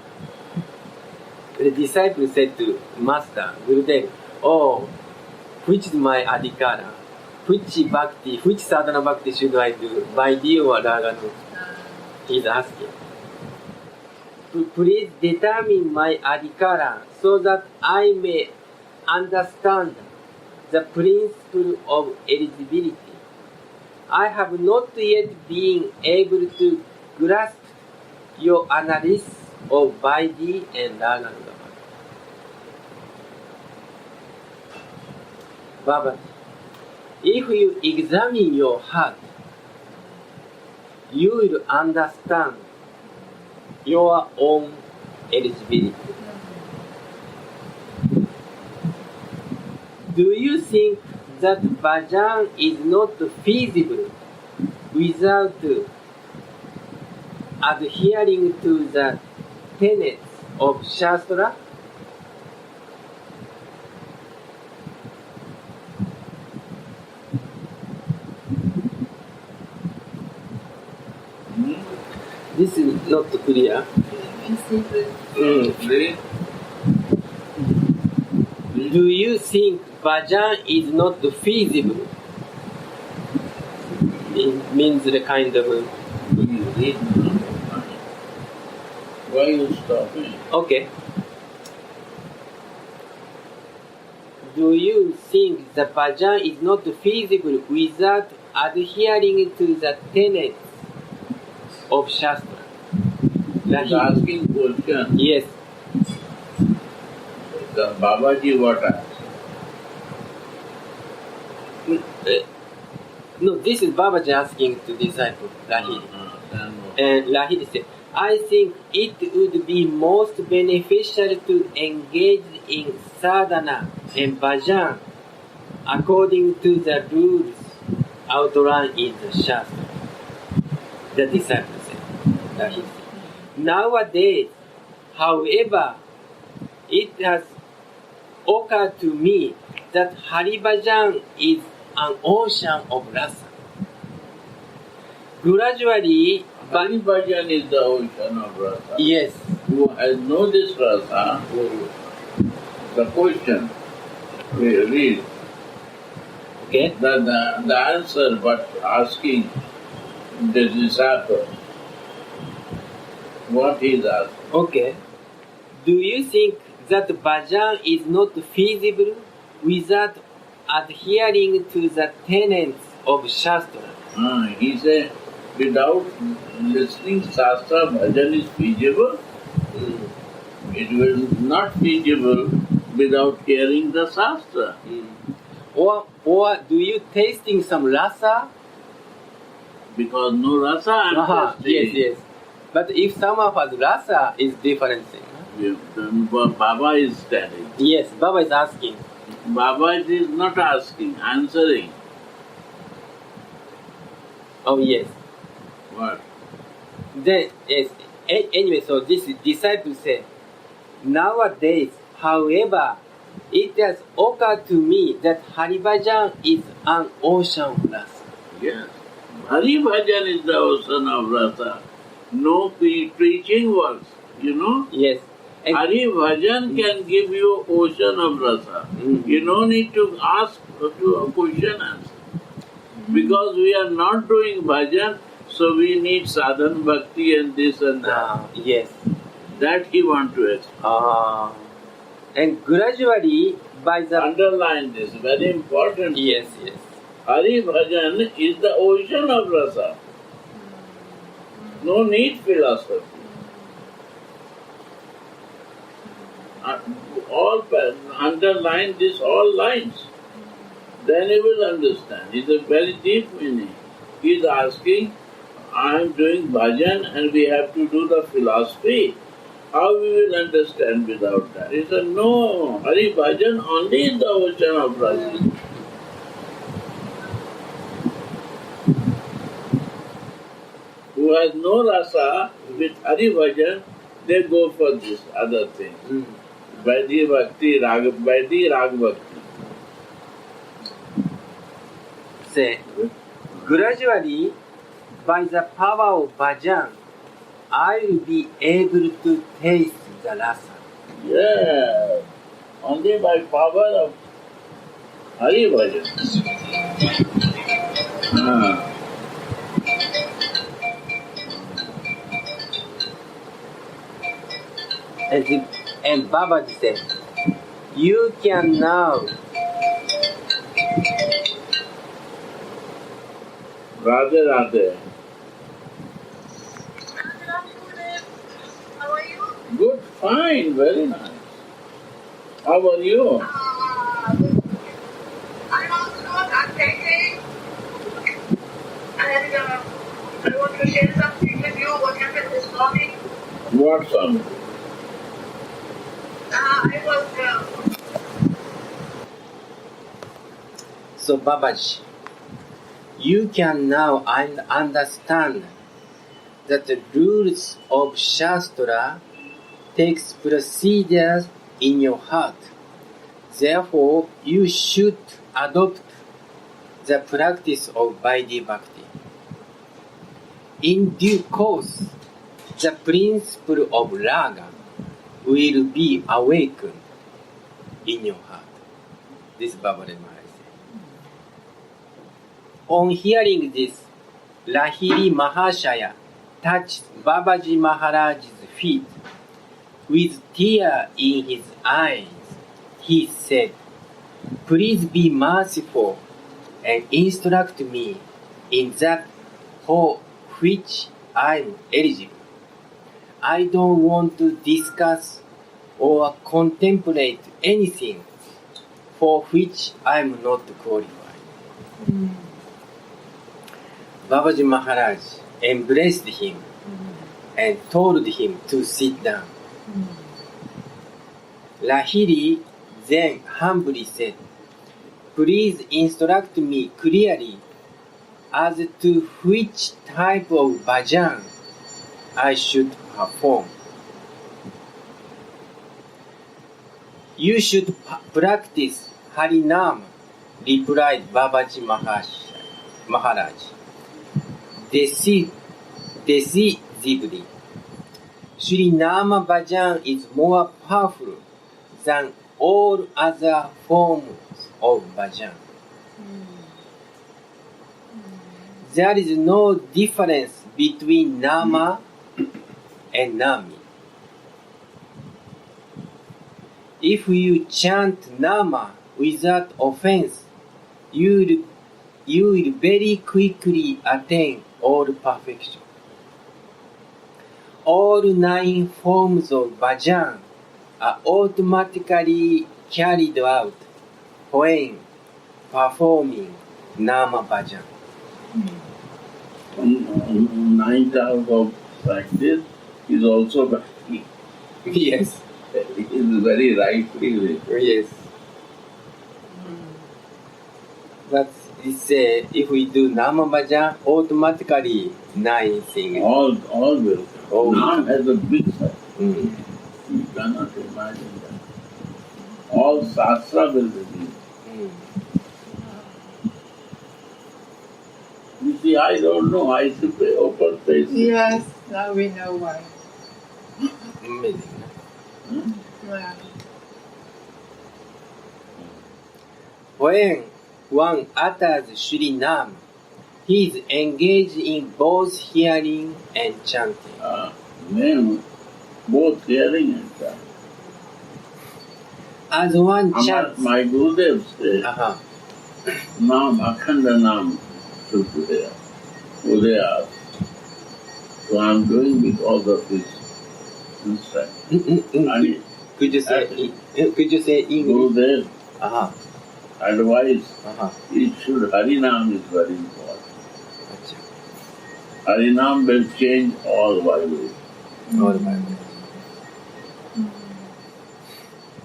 Speaker 1: The disciple said to Master, Gurudev, oh, which is my adhikara? Which bhakti, which sadhana bhakti should I do? By Dio or Raganu? He is asking. Please determine my adhikara so that I may understand the principle of eligibility. I have not yet been able to grasp your analysis of Vaidhi and Raganuga. Baba, if you examine your heart, you will understand your own eligibility. Do you think that bhajan is not feasible without adhering to the tenets of Shastra? This is not clear. Do you think bhajan is not feasible? It means the kind of...
Speaker 3: Why you stopping?
Speaker 1: Okay. Do you think the bhajan is not feasible without adhering to the tenets of Shastra?
Speaker 3: He's asking question.
Speaker 1: Yes.
Speaker 3: The Babaji what asked?
Speaker 1: No, this is Babaji asking to disciple Lahiri. And Lahiri said, I think it would be most beneficial to engage in sadhana and bhajan according to the rules outlined in the Shastra. The disciple said, Lahiri said. Nowadays, however, it has occurred to me that Hari Bhajan is an ocean of rasa. Gradually,
Speaker 3: Hari Bhajan is the ocean of rasa.
Speaker 1: yes,
Speaker 3: Who has know this rasa? The question we read.
Speaker 1: okay,
Speaker 3: The answer but asking the disciple what he is asking.
Speaker 1: okay. Do you think that bhajan is not feasible without adhering to the tenets of Shastra?
Speaker 3: He said, without listening Shastra, bhajan is feasible. It was not feasible without hearing the Shastra.
Speaker 1: Or do you tasting some rasa?
Speaker 3: Because no rasa I'm tasting.
Speaker 1: Yes. But if someone has rasa, it's different thing.
Speaker 3: Baba is standing.
Speaker 1: Yes, Baba is asking.
Speaker 3: Baba is not asking, answering.
Speaker 1: Oh yes.
Speaker 3: What?
Speaker 1: Then, yes, anyway, so this disciple said, nowadays, however, it has occurred to me that Haribhajan is an ocean of rasa.
Speaker 3: Yes. Hari Bhajan is the ocean of rasa. No preaching works, you know.
Speaker 1: Yes. And
Speaker 3: Hari Bhajan can give you ocean of rasa. You don't need to ask to a question answer. Because we are not doing bhajan, so we need sadhan bhakti and this and that.
Speaker 1: yes.
Speaker 3: That he wants to explain.
Speaker 1: And gradually, by the...
Speaker 3: Underline this, very important.
Speaker 1: Yes, yes.
Speaker 3: Hari Bhajan is the ocean of rasa. No need philosophy. All underline this, all lines. Then you will understand. It's a very deep meaning. He is asking, I am doing bhajan and we have to do the philosophy. How we will understand without that? He said, no, Hari Bhajan only is the ocean of rasa. Who has no rasa with Hari Bhajan, they go for this other thing. Vaidhi Bhakti, Vaidhi Rag Bhakti.
Speaker 1: Say, gradually, by the power of bhajan, I will be able to taste the rasa.
Speaker 3: Yeah, only by power of Hari Bhajan.
Speaker 1: And Babaji said, you can now...
Speaker 3: Radhe Radhe.
Speaker 7: How are you?
Speaker 3: Good, fine, very nice. How are you?
Speaker 7: I'm also not taking. And I want to share something with you. What happened this morning?
Speaker 3: What son?
Speaker 7: I was.
Speaker 1: So Babaji, you can now understand that the rules of Shastra takes precedence in your heart. Therefore, you should adopt the practice of Vaidhi Bhakti. In due course, the principle of Raga will be awakened in your heart. This is Baba Maharaj. On hearing this, Lahiri Mahashaya touched Babaji Maharaj's feet. With tears in his eyes, he said, please be merciful and instruct me in that for which I am eligible. I don't want to discuss or contemplate anything for which I am not qualified. Babaji Maharaj embraced him and told him to sit down. Lahiri then humbly said, please instruct me clearly as to which type of bhajan I should perform. You should practice Harinam, replied Babaji Maharaj. Decisively, Sri Nama Bhajan is more powerful than all other forms of bhajan. There is no difference between Nama and Nami. If you chant Nama without offense, you will very quickly attain all perfection. All 9 forms of bhajan are automatically carried out when performing Nama bhajan.
Speaker 3: 9 types of practice is also bhakti.
Speaker 1: Yes.
Speaker 3: It is very right feeling.
Speaker 1: Yes. That's It's if we do Nama Bhajan, automatically 9 things.
Speaker 3: All will come.
Speaker 1: All will
Speaker 3: Nam
Speaker 1: come.
Speaker 3: has a big size.
Speaker 1: Mm.
Speaker 3: You cannot imagine that. All Shastra will reveal.
Speaker 1: Mm.
Speaker 3: You see, I don't know. I simply open face.
Speaker 2: Yes, now we know why.
Speaker 1: Amazing.
Speaker 3: Hmm?
Speaker 2: Wow.
Speaker 1: When one utters Shri Nam, he is engaged in both hearing and chanting.
Speaker 3: Name, both hearing and chanting.
Speaker 1: As one chants,
Speaker 3: My Gurudev said,
Speaker 1: uh-huh.
Speaker 3: Nam, Akhanda Nam, Sutudaya, Udaya. So I'm doing with all of this instruction.
Speaker 1: Could you say English?
Speaker 3: Gurudev
Speaker 1: Uh-huh.
Speaker 3: advice,
Speaker 1: Uh-huh.
Speaker 3: it should, Harinam is very important.
Speaker 1: Acha.
Speaker 3: Harinam will change all vibrations.
Speaker 1: All the Bible.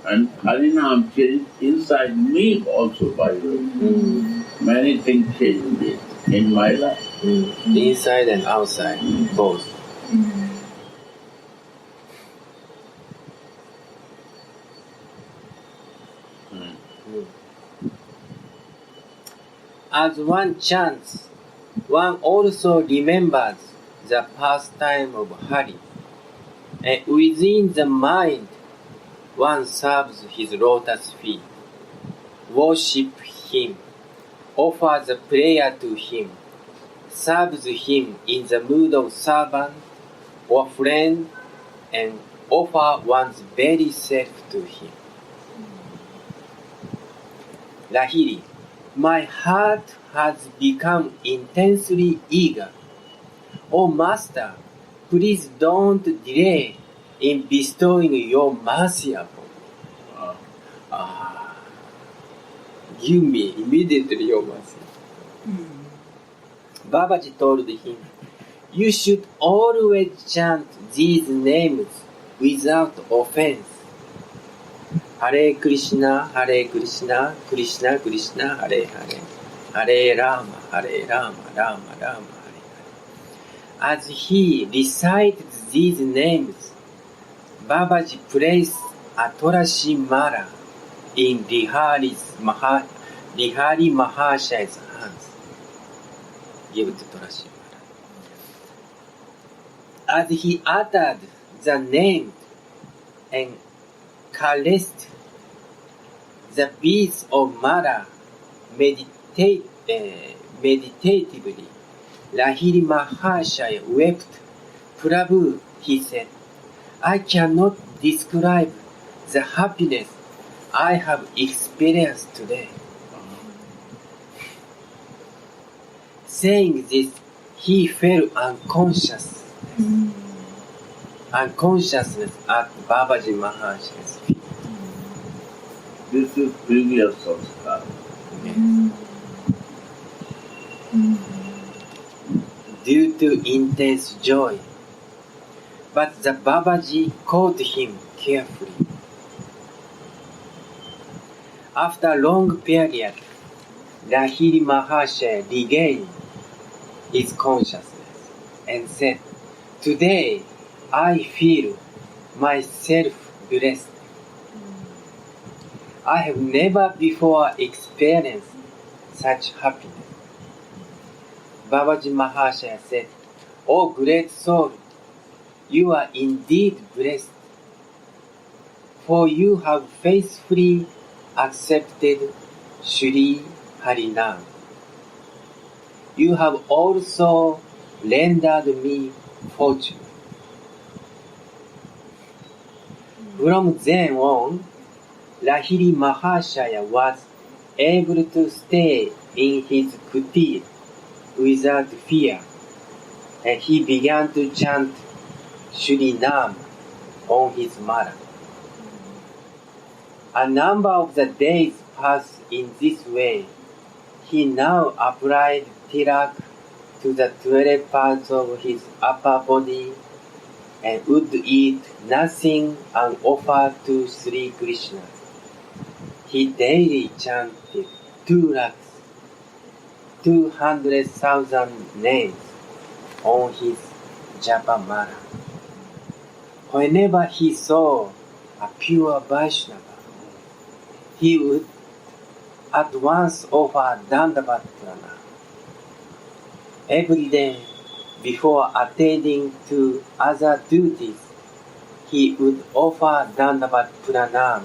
Speaker 3: And Harinam changed inside me also vibration. Many things changed in my life.
Speaker 1: Inside and outside, both. As one chants, one also remembers the pastime of Hari, and within the mind, one serves his lotus feet, worship him, offers a prayer to him, serves him in the mood of servant or friend, and offer one's very self to him. Lahiri, my heart has become intensely eager. Oh Master, please don't delay in bestowing your mercy upon me. Give me immediately your mercy. Babaji told him, you should always chant these names without offense. Hare Krishna, Krishna Krishna, Hare Hare, Hare Rama, Rama Rama, Hare Hare. As he recited these names, Babaji placed a Tulasi Mala in Lihari Mahashaya's hands. Give it to Tulasi Mala. As he uttered the name and caressed the beads of Mala meditatively, Lahiri Mahashaya wept. Prabhu, he said, I cannot describe the happiness I have experienced today. Saying this, he fell unconscious. Unconsciousness at Babaji Mahashaya's feet.
Speaker 3: This is previous sanskar.
Speaker 1: Due to intense joy. But the Babaji caught him carefully. After a long period, Lahiri Mahashaya regained his consciousness and said, today I feel myself blessed. I have never before experienced such happiness. Babaji Mahashaya said, O great soul, you are indeed blessed, for you have faithfully accepted Shri Harinam. You have also rendered me fortune. From then on, Lahiri Mahashaya was able to stay in his kutir without fear, and he began to chant Shri Nam on his mala. A number of the days passed in this way. He now applied tilak to the 12 parts of his upper body and would eat nothing unoffered to Sri Krishna. He daily chanted 2 lakhs 200,000 names on his japa mala. Whenever he saw a pure Vaishnava, he would at once offer Dandavat Pranam. Every day, before attending to other duties, he would offer Dandavat Pranam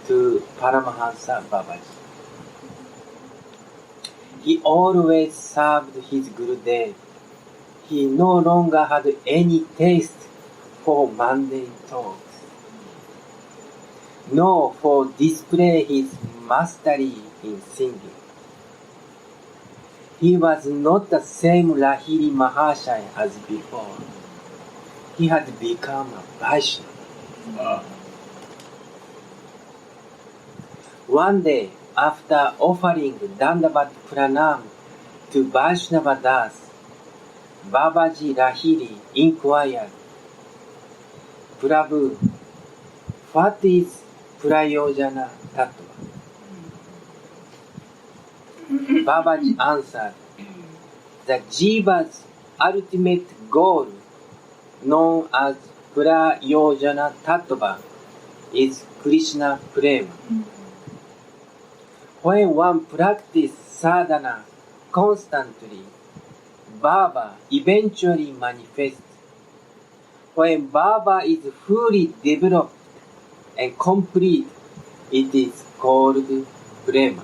Speaker 1: to Paramahansa Babaji. He always served his Gurudev. He no longer had any taste for mundane talks, nor for display his mastery in singing. He was not the same Lahiri Mahashaya as before. He had become a Vaishnava. One day, after offering Dandavat Pranam to Vaishnava Das, Babaji Lahiri inquired, Prabhu, what is Prayojana Tattva? Babaji answered, the Jiva's ultimate goal, known as Prayojana Tattva, is Krishna Prema. When one practices sadhana constantly, Baba eventually manifests. When Baba is fully developed and complete, it is called Prema.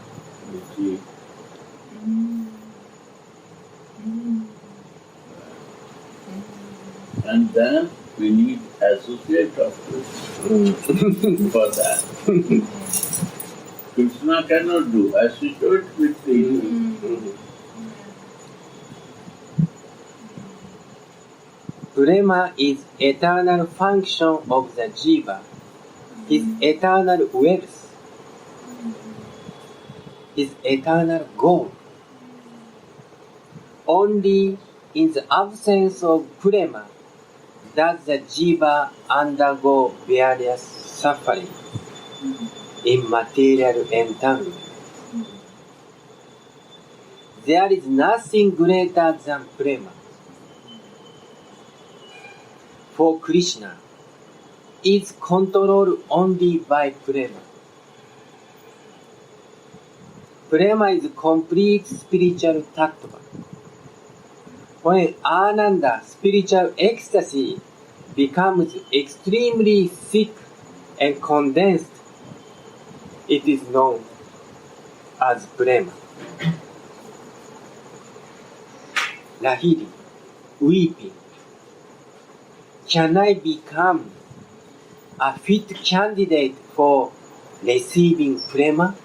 Speaker 3: And then we need associate doctors for that. Krishna cannot do associate with the
Speaker 1: Prema is eternal function of the Jiva, his eternal wealth, his eternal goal. Only in the absence of Prema does the Jiva undergo various suffering in material entanglement. There is nothing greater than Prema. For Krishna, is controlled only by Prema. Prema is complete spiritual tattva. When Ananda, spiritual ecstasy, becomes extremely thick and condensed, it is known as Prema. Lahiri, weeping. Can I become a fit candidate for receiving Prema?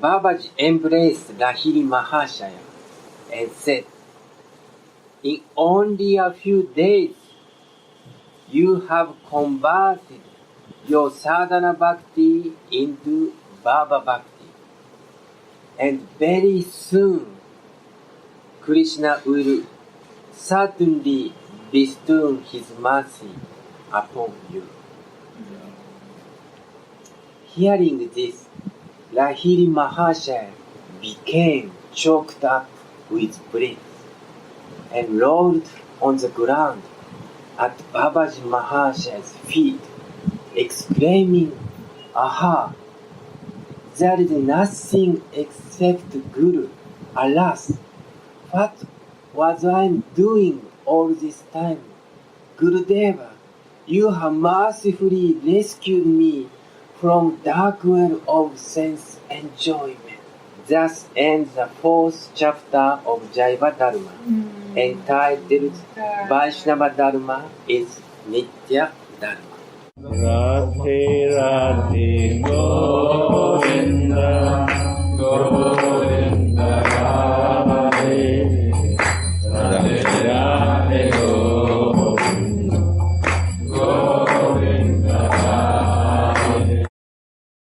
Speaker 1: Babaji embraced Lahiri Mahashaya and said, in only a few days, you have converted your sadhana bhakti into Baba bhakti. And very soon, Krishna will certainly bestow his mercy upon you. Hearing this, Lahiri Mahashaya became choked up with breath and rolled on the ground at Babaji Mahashaya's feet, exclaiming, Aha! There is nothing except Guru. Alas! What was I doing all this time? Gurudeva, you have mercifully rescued me from dark well of sense enjoyment. Thus ends the fourth chapter of Jaiva Dharma, entitled Vaishnava Dharma is Nitya Dharma.
Speaker 3: Radhe Radhe Go